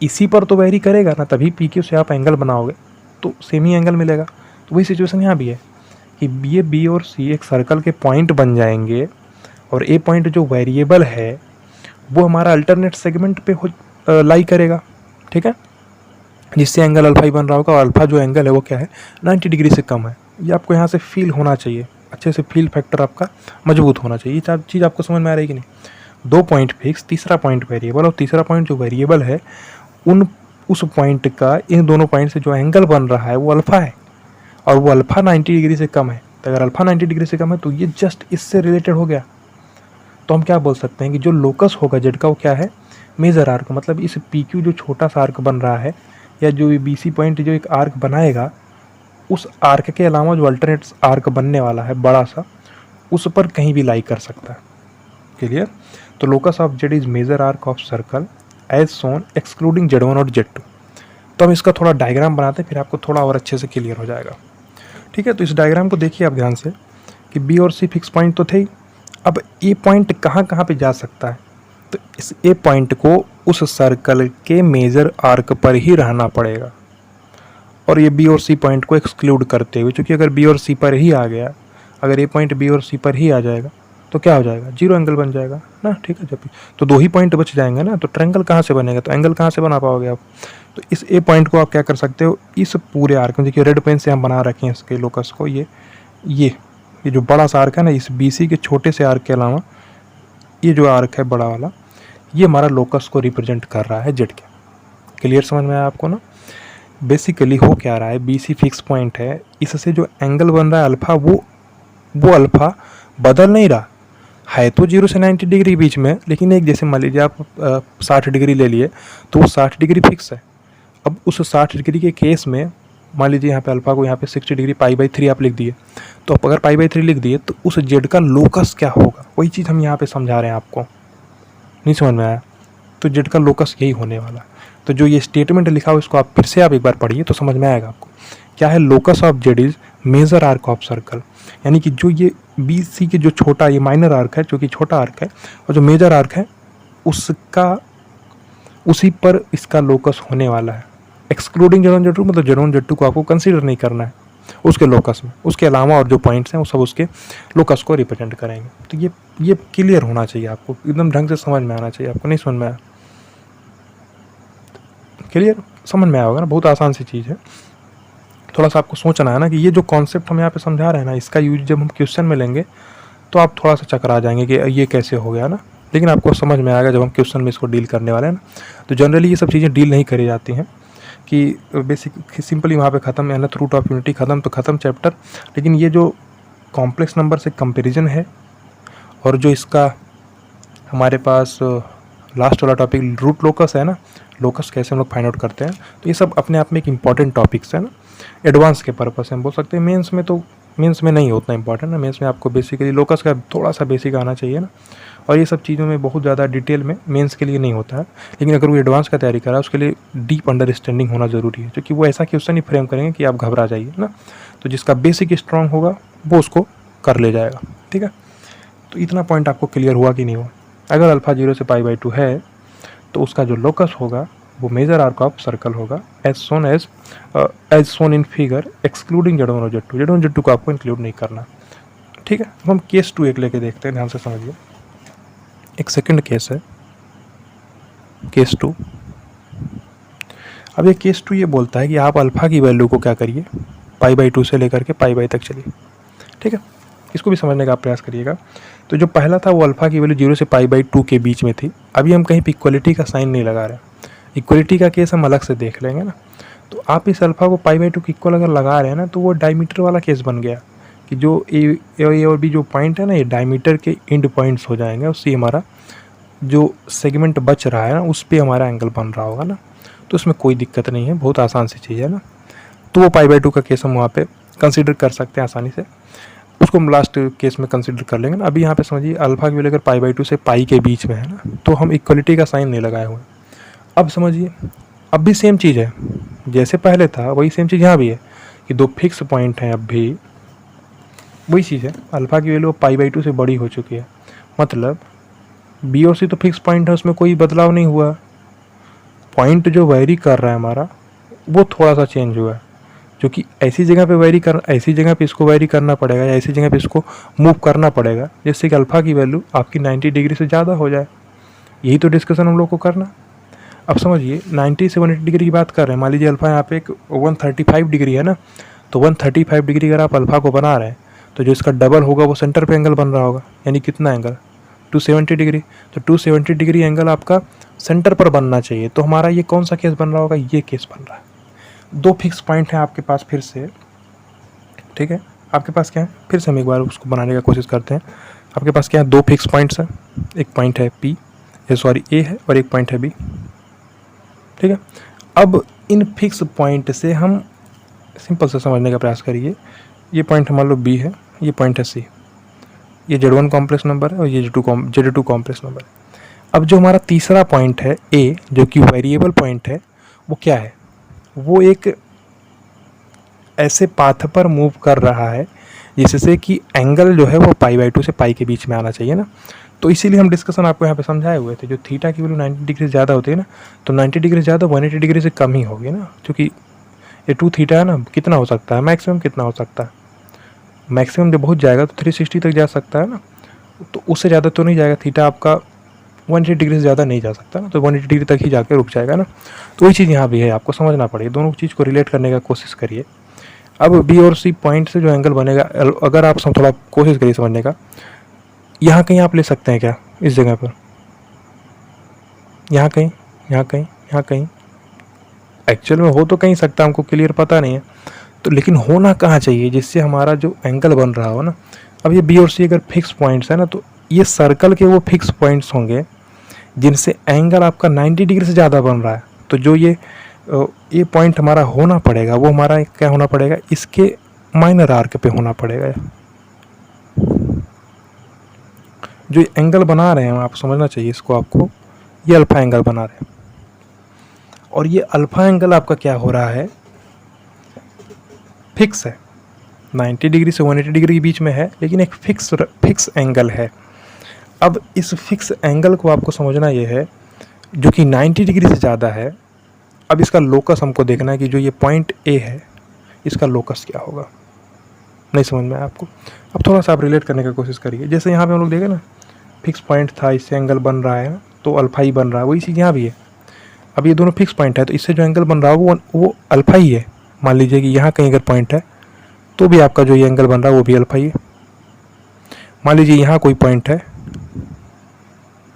S1: इसी पर तो वेरी करेगा ना, तभी पी क्यू से आप एंगल बनाओगे तो सेम ही एंगल मिलेगा। तो वही सिचुएशन यहाँ भी है कि ये बी और सी एक सर्कल के पॉइंट बन जाएंगे, और ए पॉइंट जो वेरिएबल है वो हमारा अल्टरनेट सेगमेंट पे लाई करेगा। ठीक है, जिससे एंगल अल्फा ही बन रहा होगा, और अल्फा जो एंगल है वो क्या है, 90 डिग्री से कम है। ये आपको यहाँ से फील होना चाहिए, अच्छे से फील फैक्टर आपका मजबूत होना चाहिए। ये चीज़ आपको समझ में आ रही कि नहीं। 2 पॉइंट फिक्स, तीसरा पॉइंट वेरिएबल, और तीसरा पॉइंट जो वेरिएबल है उस पॉइंट का इन दोनों पॉइंट से जो एंगल बन रहा है वो अल्फा है, और वो अल्फा 90 डिग्री से कम है। तो अगर अल्फा 90 डिग्री से कम है तो ये जस्ट इससे रिलेटेड हो गया। तो हम क्या बोल सकते हैं कि जो लोकस होगा जेड का वो क्या है, मेजर आर्क। मतलब इस पी क्यू जो छोटा सा आर्क बन रहा है, या जो बी सी पॉइंट जो एक आर्क बनाएगा, उस आर्क के अलावा जो अल्टरनेट आर्क बनने वाला है बड़ा सा, उस पर कहीं भी लाई कर सकता है। क्लियर। तो locus of Z is major arc of circle as shown excluding Z1 और Z2। तो हम इसका थोड़ा डायग्राम बनाते हैं, फिर आपको थोड़ा और अच्छे से क्लियर हो जाएगा। ठीक है, तो इस डायग्राम को देखिए आप ध्यान से कि बी और सी फिक्स पॉइंट तो थे ही। अब ए पॉइंट कहाँ कहाँ पे जा सकता है, तो इस ए पॉइंट को उस सर्कल के मेजर आर्क पर ही रहना पड़ेगा, और ये बी और सी पॉइंट को एक्सक्लूड करते हुए, क्योंकि अगर बी और सी पर ही आ गया, अगर ए पॉइंट बी और सी पर ही आ जाएगा तो क्या हो जाएगा, 0 एंगल बन जाएगा ना। ठीक है, जब तो 2 ही पॉइंट बच जाएंगे ना, तो ट्रायंगल कहाँ से बनेगा, तो एंगल कहाँ से बना पाओगे आप। तो इस ए पॉइंट को आप क्या कर सकते हो, इस पूरे आर्क में, देखिए रेड पेन से हम बना रखे हैं इसके लोकस को, ये जो बड़ा सा आर्क है ना, इस बी सी के छोटे से आर्क के अलावा ये जो आर्क है बड़ा वाला, ये हमारा लोकस को रिप्रेजेंट कर रहा है जेड के। क्लियर, समझ में आया आपको ना। बेसिकली हो क्या रहा है, बी सी फिक्स पॉइंट है, इससे जो एंगल बन रहा है अल्फा, वो अल्फा बदल नहीं रहा है, तो 0 से 90 डिग्री बीच में, लेकिन एक जैसे मान लीजिए आप 60 डिग्री ले लिए तो वो 60 डिग्री फिक्स है। अब उस 60 डिग्री के केस में मान लीजिए यहाँ पे अल्फा को यहाँ पे 60 डिग्री π/3 आप लिख दिए, तो आप अगर π/3 लिख दिए तो उस जेड का लोकस क्या होगा, वही चीज़ हम यहाँ पे समझा रहे हैं आपको। नहीं समझ में आया, तो जेड का लोकस यही होने वाला। तो जो ये स्टेटमेंट लिखा हो इसको आप फिर से आप एक बार पढ़िए तो समझ में आएगा आपको क्या है। Locus of Z is major arc of circle, यानी कि जो ये बी सी के जो छोटा, ये माइनर आर्क है जो कि छोटा आर्क है, और जो मेजर आर्क है उसका उसी पर इसका लोकस होने वाला है। एक्सक्लूडिंग Z1 Z2 मतलब Z1 Z2 को आपको कंसीडर नहीं करना है उसके लोकस में, उसके अलावा और जो पॉइंट्स हैं वो सब उसके लोकस को रिप्रेजेंट करेंगे। तो ये क्लियर होना चाहिए आपको, एकदम ढंग से समझ में आना चाहिए। आपको नहीं समझ में आया, क्लियर समझ में आया होगा ना, बहुत आसान सी चीज़ है। थोड़ा सा आपको सोचना है ना कि ये जो कॉन्सेप्ट हम यहाँ पे समझा रहे हैं ना, इसका यूज जब हम क्वेश्चन में लेंगे तो आप थोड़ा सा चकरा जाएंगे कि ये कैसे हो गया ना, लेकिन आपको समझ में आएगा जब हम क्वेश्चन में इसको डील करने वाले हैं ना। तो जनरली ये सब चीज़ें डील नहीं करी जाती हैं कि बेसिक सिंपली वहाँ पे ख़त्म, nth रूट ऑफ यूनिटी ख़त्म तो ख़त्म चैप्टर। लेकिन ये जो कॉम्प्लेक्स नंबर से कंपेरिजन है और जो इसका हमारे पास लास्ट वाला टॉपिक रूट लोकस है ना, लोकस कैसे हम लोग फाइंड आउट करते हैं, तो ये सब अपने आप में एक इम्पॉर्टेंट टॉपिक्स है ना। एडवांस के पर्पस से हम बोल सकते हैं, मेंस में तो मेंस में नहीं उतना इंपॉर्टेंट है। मेंस में आपको बेसिकली लोकस का थोड़ा सा बेसिक आना चाहिए ना, और ये सब चीज़ों में बहुत ज़्यादा डिटेल में मेंस के लिए नहीं होता है। लेकिन अगर वो एडवांस का तैयारी करा उसके लिए डीप अंडरस्टैंडिंग होना ज़रूरी है, क्योंकि वो ऐसा क्वेश्चन ही फ्रेम करेंगे कि आप घबरा जाइए ना। तो जिसका बेसिक स्ट्रांग होगा वो उसको कर ले जाएगा, ठीक है। तो इतना पॉइंट आपको क्लियर हुआ कि नहीं हुआ? अगर अल्फ़ा 0 से π/2 है तो उसका जो लोकस होगा वो मेजर आर्क ऑफ सर्कल होगा as shown in figure excluding Z1 और Z2। Z1 Z2 को आपको इंक्लूड नहीं करना, ठीक है। अब हम केस 2 एक लेके देखते हैं, ध्यान से समझिए। एक सेकंड केस है, केस 2। अब ये केस 2 ये बोलता है कि आप अल्फ़ा की वैल्यू को क्या करिए, π/2 से लेकर के π तक चलिए, ठीक है। इसको भी समझने का प्रयास करिएगा। तो जो पहला था वो अल्फ़ा की वैल्यू 0 से π/2 के बीच में थी। अभी हम कहीं पर इक्वलिटी का साइन नहीं लगा रहे, इक्वलिटी का केस हम अलग से देख लेंगे ना। तो आप इस अल्फ़ा को π/2 की इक्वल अगर लगा रहे हैं ना, तो वो डायमीटर वाला केस बन गया कि जो ए और बी जो पॉइंट है ना, ये डायमीटर के एंड पॉइंट्स हो जाएंगे। उससे हमारा जो सेगमेंट बच रहा है ना, उस पर हमारा एंगल बन रहा होगा ना। तो उसमें कोई दिक्कत नहीं है, बहुत आसान सी चीज़ है ना। तो वो π/2 का केस हम वहाँ पे कंसिडर कर सकते हैं आसानी से, उसको हम लास्ट केस में कंसिडर कर लेंगे ना। अभी यहाँ पे समझिए अल्फ़ा की वैल्यू अगर π/2 से π के बीच में है ना, तो हम इक्वलिटी का साइन नहीं लगाए हुए। अब समझिए, अब भी सेम चीज़ है, जैसे पहले था वही सेम चीज़ यहाँ भी है कि दो फिक्स पॉइंट हैं। अब भी वही चीज़ है, अल्फ़ा की वैल्यू π/2 से बड़ी हो चुकी है, मतलब बी और सी तो फिक्स पॉइंट है, उसमें कोई बदलाव नहीं हुआ। पॉइंट जो वेरी कर रहा है हमारा वो थोड़ा सा चेंज हुआ है, जो कि ऐसी जगह पे इसको वेरी करना पड़ेगा या ऐसी जगह पे इसको मूव करना पड़ेगा जिससे कि अल्फ़ा की वैल्यू आपकी 90 डिग्री से ज़्यादा हो जाए। यही तो डिस्कशन हम लोग को करना। अब समझिए 90 से 180 डिग्री की बात कर रहे हैं। मान लीजिए अल्फ़ा यहाँ पे एक 135 डिग्री है ना, तो 135 डिग्री अगर आप अल्फ़ा को बना रहे हैं तो जो इसका डबल होगा वो सेंटर पे एंगल बन रहा होगा, यानी कितना एंगल 270 डिग्री। तो 270 डिग्री एंगल आपका सेंटर पर बनना चाहिए। तो हमारा ये कौन सा केस बन रहा होगा, ये केस बन रहा है। दो फिक्स पॉइंट हैं आपके पास फिर से, ठीक है। आपके पास क्या है, फिर से हम एक बार उसको बनाने का कोशिश करते हैं। आपके पास क्या है, दो फिक्स पॉइंट्स हैं, एक पॉइंट है ए है और एक पॉइंट है बी, ठीक है। अब इन फिक्स पॉइंट से हम सिंपल से समझने का प्रयास करिए। ये पॉइंट मान लो बी है, ये पॉइंट है सी, ये Z1 कॉम्प्लेक्स नंबर है और ये Z2 कॉम्प्लेक्स नंबर है। अब जो हमारा तीसरा पॉइंट है ए, जो कि वेरिएबल पॉइंट है, वो क्या है, वो एक ऐसे पाथ पर मूव कर रहा है जिससे कि एंगल जो है वो π/2 से π के बीच में आना चाहिए ना। तो इसीलिए हम डिस्कशन आपको यहाँ पे समझाए हुए थे, जो थीटा की वैल्यू 90 डिग्री से ज़्यादा होती है ना, तो 90 डिग्री से ज़्यादा 180 डिग्री से कम ही होगी ना, क्योंकि ये 2 थीटा है ना। कितना हो सकता है मैक्सिमम, कितना हो सकता है मैक्सिमम, जब बहुत जाएगा तो 360 तक जा सकता है ना, तो उससे ज़्यादा तो नहीं जाएगा। थीटा आपका 180 डिग्री से ज़्यादा नहीं जा सकता ना, तो 180 डिग्री तक ही जाकर रुक जाएगा ना। तो वही चीज़ यहाँ भी है, आपको समझना पड़ेगा। दोनों चीज़ को रिलेट करने का कोशिश करिए। अब बी और सी पॉइंट से जो एंगल बनेगा, अगर आप थोड़ा कोशिश करिए समझने का, यहाँ कहीं आप ले सकते हैं क्या, इस जगह पर, यहाँ कहीं, यहाँ कहीं, यहाँ कहीं, एक्चुअल में हो तो कहीं सकता, हमको क्लियर पता नहीं है। तो लेकिन होना कहाँ चाहिए जिससे हमारा जो एंगल बन रहा हो ना। अब ये बी और सी अगर फिक्स पॉइंट्स है ना, तो ये सर्कल के वो फिक्स पॉइंट्स होंगे जिनसे एंगल आपका 90 डिग्री से ज़्यादा बन रहा है। तो जो ये पॉइंट हमारा होना पड़ेगा, वो हमारा क्या होना पड़ेगा, इसके माइनर आर्क पे होना पड़ेगा। जो एंगल बना रहे हैं आप समझना चाहिए इसको, आपको ये अल्फ़ा एंगल बना रहे हैं, और ये अल्फ़ा एंगल आपका क्या हो रहा है, फिक्स है, 90 डिग्री से 180 डिग्री के बीच में है, लेकिन एक फिक्स एंगल है। अब इस फिक्स एंगल को आपको समझना ये है, जो कि 90 डिग्री से ज़्यादा है। अब इसका लोकस हमको देखना है कि जो ये पॉइंट ए है इसका लोकस क्या होगा। नहीं समझ में आया आपको? अब थोड़ा सा आप रिलेट करने की कोशिश करिए। जैसे यहाँ पे हम लोग देखें ना, फिक्स पॉइंट था, इससे एंगल बन रहा है तो अल्फा ही बन रहा है, वही चीज़ यहाँ भी है। अब ये दोनों फिक्स पॉइंट है तो इससे जो एंगल बन रहा है वो अल्फा ही है। मान लीजिए कि यहाँ कहीं अगर पॉइंट है तो भी आपका जो ये एंगल बन रहा है वो भी अल्फा ही है। मान लीजिए यहाँ कोई पॉइंट है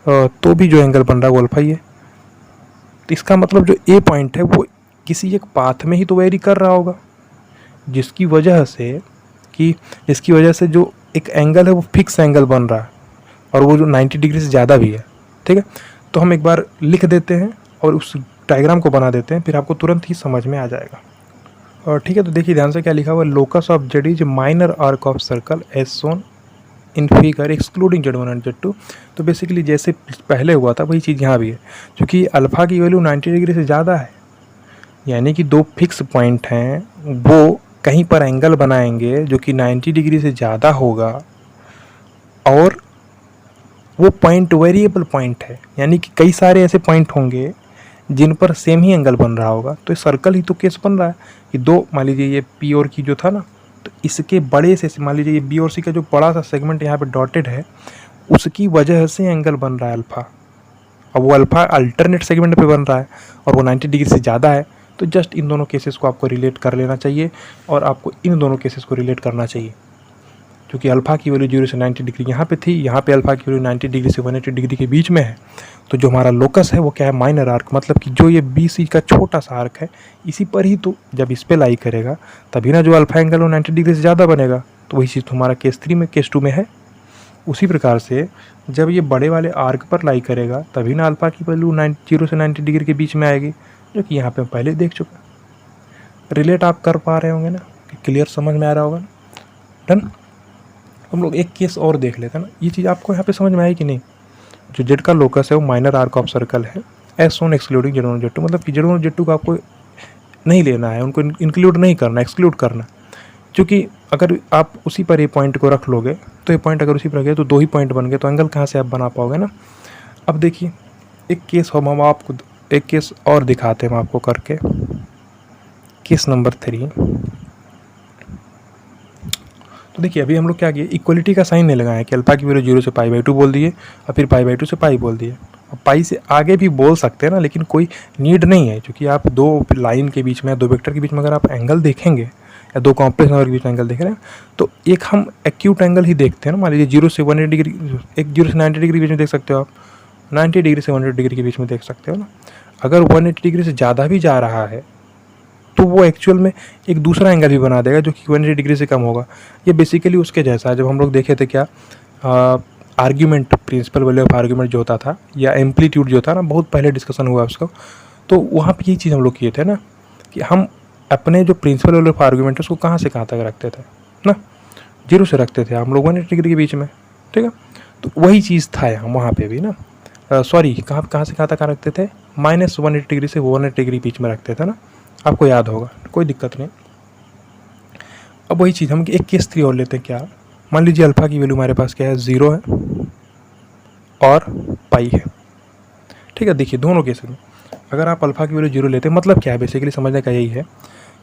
S1: तो भी जो एंगल बन रहा है वो अल्फा ही है। तो इसका मतलब जो ए पॉइंट है वो किसी एक पाथ में ही तो वेरी कर रहा होगा, जिसकी वजह से जो एक एंगल है वो फिक्स एंगल बन रहा है और वो जो 90 डिग्री से ज़्यादा भी है। ठीक है, तो हम एक बार लिख देते हैं और उस डायग्राम को बना देते हैं, फिर आपको तुरंत ही समझ में आ जाएगा। और ठीक है, तो देखिए ध्यान से क्या लिखा हुआ है, locus of Z is minor arc of circle as shown in figure excluding Z1 and Z2। तो बेसिकली जैसे पहले हुआ था वही चीज़ यहाँ भी है, क्योंकि अल्फ़ा की वैल्यू 90 डिग्री से ज़्यादा है, यानी कि दो फिक्स पॉइंट हैं वो कहीं पर एंगल बनाएंगे जो कि 90 डिग्री से ज़्यादा होगा, और वो पॉइंट वेरिएबल पॉइंट है, यानी कि कई सारे ऐसे पॉइंट होंगे जिन पर सेम ही एंगल बन रहा होगा। तो सर्कल ही तो केस बन रहा है कि दो, मान लीजिए ये पी और की जो था ना, तो इसके बड़े से मान लीजिए ये बी और सी का जो बड़ा सा सेगमेंट यहाँ पे डॉटेड है उसकी वजह से एंगल बन रहा है अल्फ़ा। अब वो अल्फ़ा अल्टरनेट सेगमेंट पे बन रहा है और वो 90 डिग्री से ज़्यादा है, तो जस्ट इन दोनों केसेस को आपको रिलेट कर लेना चाहिए और आपको इन दोनों केसेस को रिलेट करना चाहिए। क्योंकि अल्फ़ा की वैल्यू 0 से 90 डिग्री यहाँ पे थी, यहाँ पे अल्फ़ा की वैल्यू 90 डिग्री से 180 डिग्री के बीच में है, तो जो हमारा लोकस है वो क्या है, माइनर आर्क, मतलब कि जो ये बी सी का छोटा सा आर्क है इसी पर ही तो जब इस पर लाई करेगा तभी ना जो अल्फ़ा एंगल वो 90 डिग्री से ज़्यादा बनेगा। तो वही चीज़ हमारा केस 3 में केस 2 में है। उसी प्रकार से जब ये बड़े वाले आर्क पर लाई करेगा तभी ना अल्फ़ा की वैल्यू 0 से 90 डिग्री के बीच में आएगी, जो कि यहाँ पे हम पहले देख चुका। रिलेट आप कर पा रहे होंगे ना, कि क्लियर समझ में आ रहा होगा ना? डन। हम लोग एक केस और देख लेते हैं ना, ये चीज़ आपको यहाँ पे समझ में आई कि नहीं। जो जेड का लोकस है वो माइनर आर्क ऑफ सर्कल है as shown excluding Z1 Z2, मतलब कि Z1 Z2 को आपको नहीं लेना है, उनको इंक्लूड नहीं करना, एक्सक्लूड करना। क्योंकि अगर आप उसी पर ये पॉइंट को रख लोगे तो ये पॉइंट अगर उसी पर रखे तो दो ही पॉइंट बन गए, तो एंगल कहाँ से आप बना पाओगे ना। अब देखिए एक केस हम आपको एक केस और दिखाते हैं हम आपको करके, केस नंबर 3। तो देखिए अभी हम लोग क्या किए, इक्वलिटी का साइन नहीं लगाया कि अल्फा की वैल्यू 0 से π/2 बोल दिए और फिर π/2 से पाई बोल दिए। अब पाई से आगे भी बोल सकते हैं ना, लेकिन कोई नीड नहीं है, क्योंकि आप दो लाइन के बीच में, दो वेक्टर के बीच में अगर आप एंगल देखेंगे या दो कॉम्प्लेक्स नंबर के बीच में एंगल देख रहे हैं तो एक हम एक्यूट एंगल ही देखते हैं ना। मान लीजिए 0 से 180 डिग्री, एक 0 से 90 डिग्री के बीच में देख सकते हो आप, 90 डिग्री से 180 डिग्री के बीच में देख सकते हो ना। अगर 180 डिग्री से ज़्यादा भी जा रहा है तो वो एक्चुअल में एक दूसरा एंगल भी बना देगा जो कि 180 डिग्री से कम होगा। ये बेसिकली उसके जैसा है जब हम लोग देखे थे क्या, argument, principal value of argument जो होता था, या एम्पलीट्यूड जो था ना, बहुत पहले डिस्कशन हुआ उसका। तो वहाँ पे यही चीज़ हम लोग किए थे ना, कि हम अपने जो प्रिंसिपल वैल्यू ऑफ आर्ग्यूमेंट है उसको कहाँ से कहाँ तक रखते थे ना, 0 से रखते थे हम लोग 180 डिग्री के बीच में। ठीक है, तो वही चीज़ था यहाँ वहाँ पे भी ना, सॉरी कहाँ से कहाँ तक रखते थे, -180 डिग्री से 180 डिग्री बीच में रखते थे ना, आपको याद होगा, कोई दिक्कत नहीं। अब वही चीज़ हम एक केस 3 और लेते हैं। क्या, मान लीजिए अल्फ़ा की वैल्यू हमारे पास क्या है, 0 है और पाई है। ठीक है, देखिए दोनों केस में अगर आप अल्फ़ा की वैल्यू 0 लेते हैं, मतलब क्या है, बेसिकली समझने का यही है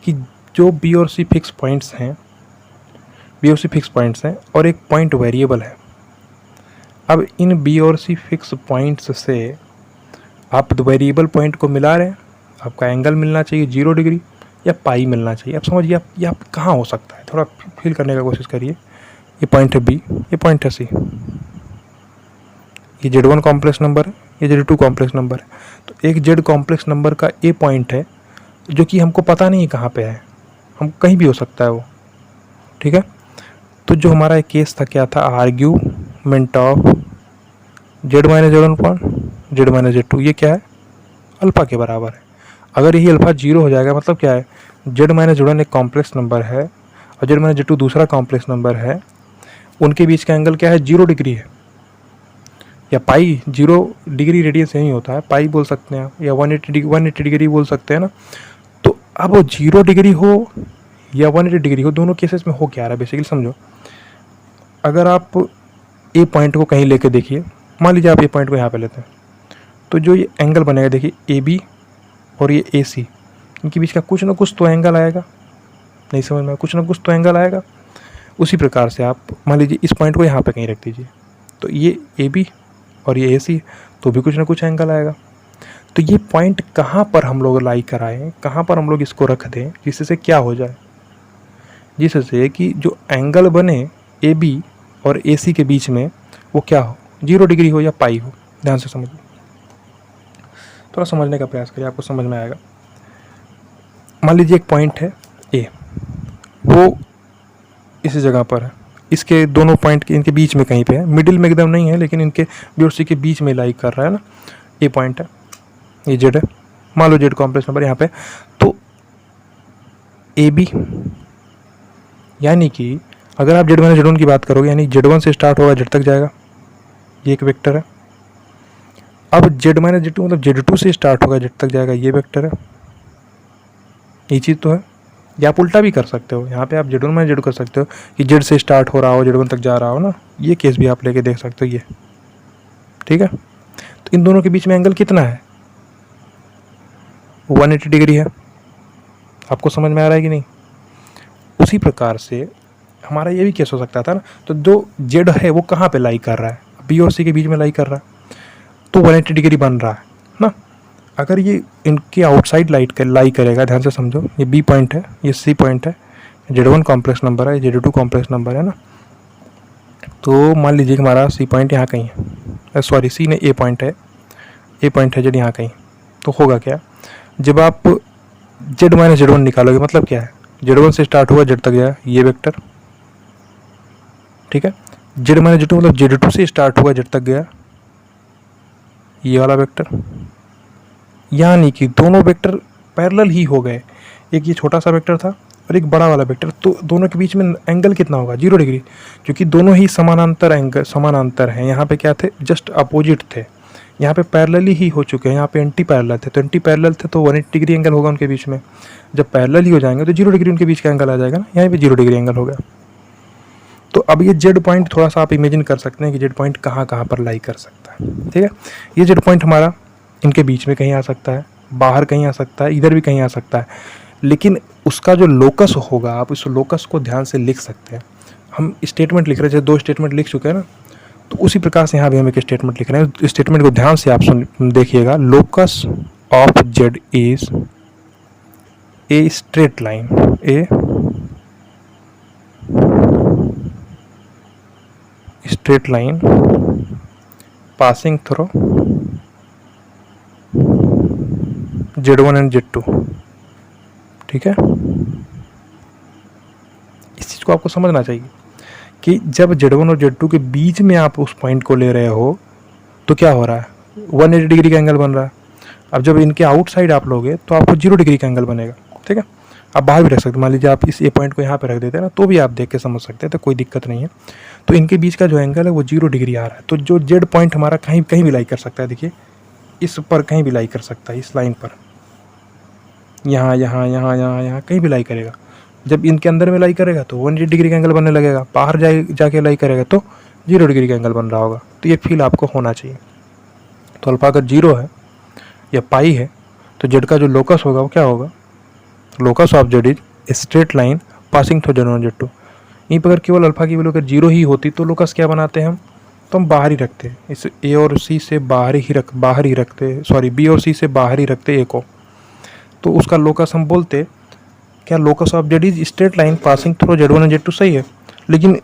S1: कि जो बी और सी फिक्स पॉइंट्स हैं, बी और सी फिक्स पॉइंट्स हैं और एक पॉइंट वेरिएबल है। अब इन बी और सी फिक्स पॉइंट्स से आप वेरिएबल पॉइंट को मिला रहे हैं, आपका एंगल मिलना चाहिए 0 डिग्री या पाई मिलना चाहिए। अब समझिए आप ये आप कहाँ हो सकता है, थोड़ा फील करने का कोशिश करिए। ये पॉइंट है बी, ये पॉइंट है सी, ये Z1 कॉम्प्लेक्स नंबर है, ये Z2 कॉम्प्लेक्स नंबर है। तो एक Z कॉम्प्लेक्स नंबर का ए पॉइंट है जो कि हमको पता नहीं है कहाँ पे है, हम कहीं भी हो सकता है वो। ठीक है, तो जो हमारा एक केस था क्या था, argument of Z - Z1 point Z - Z2, ये क्या है, अल्फ़ा के बराबर है। अगर यही अल्फ़ा 0 हो जाएगा मतलब क्या है, Z - Z1 एक कॉम्प्लेक्स नंबर है और Z - Z2 दूसरा कॉम्प्लेक्स नंबर है, उनके बीच का एंगल क्या है, 0 डिग्री है। या पाई 0 डिग्री रेडियस यही होता है, पाई बोल सकते हैं आप, या 180 डिग्री बोल सकते हैं ना। तो अब वो 0 डिग्री हो या 180 डिग्री हो, दोनों केसेस में हो क्या रहा है, बेसिकली समझो। अगर आप ए पॉइंट को कहीं लेके देखिए, मान लीजिए आप ए पॉइंट को यहाँ पे लेते हैं, तो जो ये एंगल बनेगा देखिए AB और ये AC, इनके बीच का कुछ ना कुछ तो एंगल आएगा, नहीं समझ में, कुछ ना कुछ तो एंगल आएगा। उसी प्रकार से आप मान लीजिए इस पॉइंट को यहाँ पे कहीं रख दीजिए, तो ये AB और ये AC, तो भी कुछ ना कुछ एंगल आएगा। तो ये पॉइंट कहाँ पर हम लोग लाई कराएं, कहाँ पर हम लोग इसको रख दें जिससे क्या हो जाए, जिससे कि जो एंगल बने AB और AC के बीच में वो क्या हो, 0 डिग्री हो या पाई हो। ध्यान से समझिए, थोड़ा समझने का प्रयास करिए, आपको समझ में आएगा। मान लीजिए एक पॉइंट है A, वो इस जगह पर है, इसके दोनों पॉइंट के इनके बीच में कहीं पे है, मिडिल में एकदम नहीं है, लेकिन इनके B और C के बीच में लाई कर रहा है ना, ये पॉइंट है, ये Z है, मान लो Z कॉम्प्लेक्स नंबर यहाँ पे। तो AB यानी कि अगर आप Z1 Z1 की बात करोगे, यानी Z1 से स्टार्ट होगा Z तक जाएगा, ये एक वेक्टर है। अब Z माइनस Z2 मतलब Z2 से स्टार्ट होगा Z तक जाएगा, ये वेक्टर है। ये चीज़ तो है। या आप उल्टा भी कर सकते हो, यहाँ पे आप Z1 माइनस Z2 कर सकते हो कि Z से स्टार्ट हो रहा हो Z1 तक जा रहा हो ना, ये केस भी आप लेके देख सकते हो, ये ठीक है। तो इन दोनों के बीच में एंगल कितना है, 180 डिग्री है। आपको समझ में आ रहा है कि नहीं। उसी प्रकार से हमारा ये भी केस हो सकता था ना, तो जो Z है वो कहाँ पे लाई कर रहा है, B और C के बीच में लाई कर रहा है, तो 180 डिग्री बन रहा है ना। अगर ये इनके आउटसाइड लाई करेगा, ध्यान से समझो, ये B पॉइंट है, ये C पॉइंट है, Z1 कॉम्प्लेक्स नंबर है, Z2 कॉम्प्लेक्स नंबर है ना। तो मान लीजिए कि हमारा C पॉइंट यहाँ कहीं है, सॉरी C ने A पॉइंट है, A पॉइंट है Z यहाँ कहीं। तो होगा क्या, जब आप Z माइनस Z1 निकालोगे, मतलब क्या है, Z1 से स्टार्ट हुआ Z तक गया, ये वेक्टर, ठीक है। Z माइनस Z2 मतलब Z2 से स्टार्ट हुआ Z तक गया, ये वाला वेक्टर। यानी कि दोनों वेक्टर पैरेलल ही हो गए, एक ये छोटा सा वेक्टर था और एक बड़ा वाला वेक्टर, तो दोनों के बीच में एंगल कितना होगा, 0 डिग्री, क्योंकि दोनों ही समानांतर हैं। यहाँ पे क्या थे, जस्ट अपोजिट थे, यहाँ पे पैरेलली ही हो चुके हैं, यहाँ पे एंटी पैरेलल थे, तो एंटी पैरेलल थे तो 180 डिग्री एंगल होगा उनके बीच में। जब पैरेलल ही हो जाएंगे तो 0 डिग्री उनके बीच का एंगल आ जाएगा ना, यहाँ पे 0 डिग्री एंगल हो गया। तो अब ये Z पॉइंट थोड़ा सा आप इमेजिन कर सकते हैं कि Z पॉइंट कहाँ कहाँ पर लाई कर सकता है, ठीक है। ये Z पॉइंट हमारा इनके बीच में कहीं आ सकता है, बाहर कहीं आ सकता है, इधर भी कहीं आ सकता है, लेकिन उसका जो लोकस होगा, आप इस लोकस को ध्यान से लिख सकते हैं। हम स्टेटमेंट लिख रहे हैं, जैसे 2 स्टेटमेंट लिख चुके हैं ना, तो उसी प्रकार से यहाँ भी हम एक स्टेटमेंट लिख रहे हैं। स्टेटमेंट को ध्यान से आप देखिएगा, locus of Z is a straight line, a straight line passing through Z1 and Z2, ठीक है। इस चीज़ को आपको समझना चाहिए कि जब Z1 और Z2 के बीच में आप उस पॉइंट को ले रहे हो तो क्या हो रहा है, 180 डिग्री का एंगल बन रहा है। अब जब इनके आउटसाइड आप लोगे तो आपको 0 डिग्री का एंगल बनेगा, ठीक है। आप बाहर भी रख सकते, मान लीजिए आप इस पॉइंट को यहाँ पे रख देते हैं ना, तो भी आप देख के समझ सकते हैं, तो कोई दिक्कत नहीं है। तो इनके बीच का जो एंगल है वो 0 डिग्री आ रहा है। तो जो Z पॉइंट हमारा कहीं कहीं भी लाई कर सकता है, देखिए इस पर कहीं भी लाई कर सकता है, इस लाइन पर, यहाँ यहाँ यहाँ यहाँ यहाँ कहीं भी लाई करेगा। जब इनके अंदर में लाई करेगा तो 180 डिग्री का एंगल बनने लगेगा, बाहर जाके लाई करेगा तो 0 डिग्री का एंगल बन रहा होगा। तो ये फील आपको होना चाहिए। तो अल्फा अगर 0 है या पाई है तो Z का जो लोकस होगा वो क्या होगा, locus of Z is straight line passing through Z1 Z2। यहीं पर अगर केवल अल्फा की वैल्यू अगर 0 ही होती तो लोकस क्या बनाते हैं हम, तो हम बाहर ही रखते हैं, इस A और C से बाहर ही रखते, सॉरी B और C से बाहर ही रखते A को, तो उसका लोकस हम बोलते क्या, locus of Z is straight line passing through Z1 and Z2, सही है। लेकिन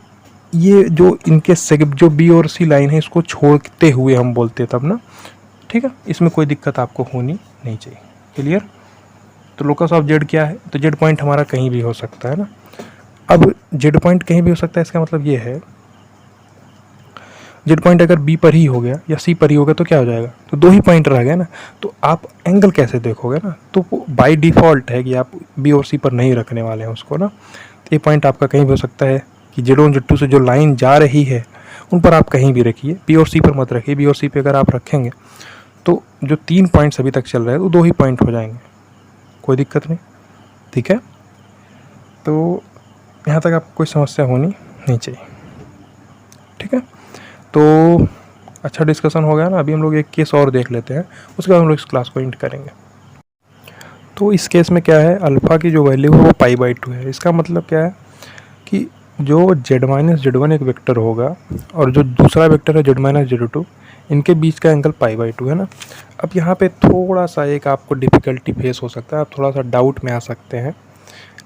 S1: ये जो इनके जो B और C लाइन है इसको छोड़ते हुए हम बोलते तब ना, ठीक है। इसमें कोई दिक्कत आपको होनी नहीं चाहिए, क्लियर। तो लोकस ऑफ Z क्या है, तो Z पॉइंट हमारा कहीं भी हो सकता है ना। अब Z पॉइंट कहीं भी हो सकता है, इसका मतलब ये है Z पॉइंट अगर B पर ही हो गया या C पर ही हो गया तो क्या हो जाएगा, तो 2 ही पॉइंट रह गए ना। तो आप एंगल कैसे देखोगे ना, तो वो बाय डिफ़ॉल्ट है कि आप B और C पर नहीं रखने वाले हैं उसको ना। तो ये पॉइंट आपका कहीं भी हो सकता है कि Z1 Z2 से जो लाइन जा रही है उन पर आप कहीं भी रखिए, B और C पर मत रखिए। B और C पर अगर आप रखेंगे तो जो 3 पॉइंट्स अभी तक चल रहे हैं तो 2 ही पॉइंट हो जाएंगे, कोई दिक्कत नहीं, ठीक है। तो यहाँ तक आपको कोई समस्या होनी नहीं चाहिए, ठीक है। तो अच्छा डिस्कशन हो गया ना। अभी हम लोग एक केस और देख लेते हैं, उसके बाद हम लोग इस क्लास को एंड करेंगे। तो इस केस में क्या है, अल्फ़ा की जो वैल्यू है वो π/2 है। इसका मतलब क्या है कि जो z-z1 एक वेक्टर होगा और जो दूसरा वेक्टर है z-z2, इनके बीच का एंगल π/2 है ना। अब यहाँ पे थोड़ा सा एक आपको डिफ़िकल्टी फेस हो सकता है, आप थोड़ा सा डाउट में आ सकते हैं,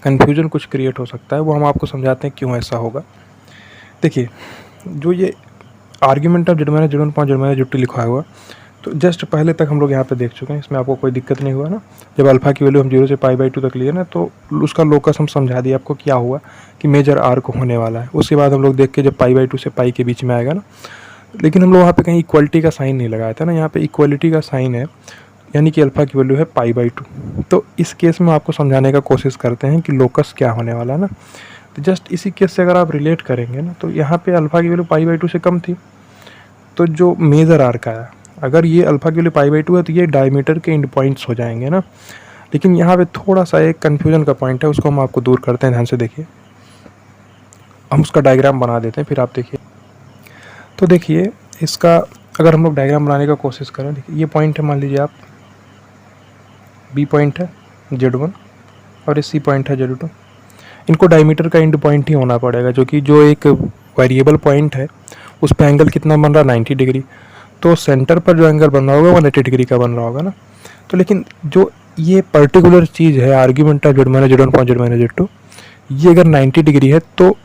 S1: कन्फ्यूजन कुछ क्रिएट हो सकता है, वो हम आपको समझाते हैं क्यों ऐसा होगा। देखिए, जो ये argument of z-z1 upon z-z2 लिखा हुआ, तो जस्ट पहले तक हम लोग यहाँ पे देख चुके हैं, इसमें आपको कोई दिक्कत नहीं हुआ ना। जब अल्फ़ा की वैल्यू हम 0 से π/2 तक लिए ना, तो उसका लोकस हम समझा दिए आपको क्या हुआ कि मेजर आर्क होने वाला है। उसके बाद हम लोग देख के जब π/2 से पाई के बीच में आएगा ना, लेकिन हम लोग वहाँ पे कहीं इक्वलिटी का साइन नहीं लगाया था ना, यहाँ पे इक्वलिटी का साइन है, यानी कि अल्फ़ा की वैल्यू है π/2। तो इस केस में आपको समझाने का कोशिश करते हैं कि लोकस क्या होने वाला है ना। तो जस्ट इसी केस से अगर आप रिलेट करेंगे ना, तो यहाँ पे अल्फ़ा की वैल्यू π/2 से कम थी, तो जो मेजर आर्क आया, अगर ये अल्फ़ा के लिए π/2 है तो ये डायमीटर के एंड पॉइंट्स हो जाएंगे ना। लेकिन यहाँ पे थोड़ा सा एक कन्फ्यूजन का पॉइंट है, उसको हम आपको दूर करते हैं। ध्यान से देखिए, हम उसका डायग्राम बना देते हैं, फिर आप देखिए। तो देखिए, इसका अगर हम लोग डायग्राम बनाने का कोशिश करें, देखिए ये पॉइंट है, मान लीजिए आप बी पॉइंट है z1 और ये सी पॉइंट है z2। इनको डायमीटर का एंड पॉइंट ही होना पड़ेगा, जो कि जो एक वेरिएबल पॉइंट है उस पर एंगल कितना बन रहा है, 90 डिग्री। तो सेंटर पर जो एंगल बन रहा होगा 180 डिग्री का बन रहा होगा ना। तो लेकिन जो ये पर्टिकुलर चीज़ है, argument of z-z1 upon z-z2, ये अगर 90 डिग्री है तो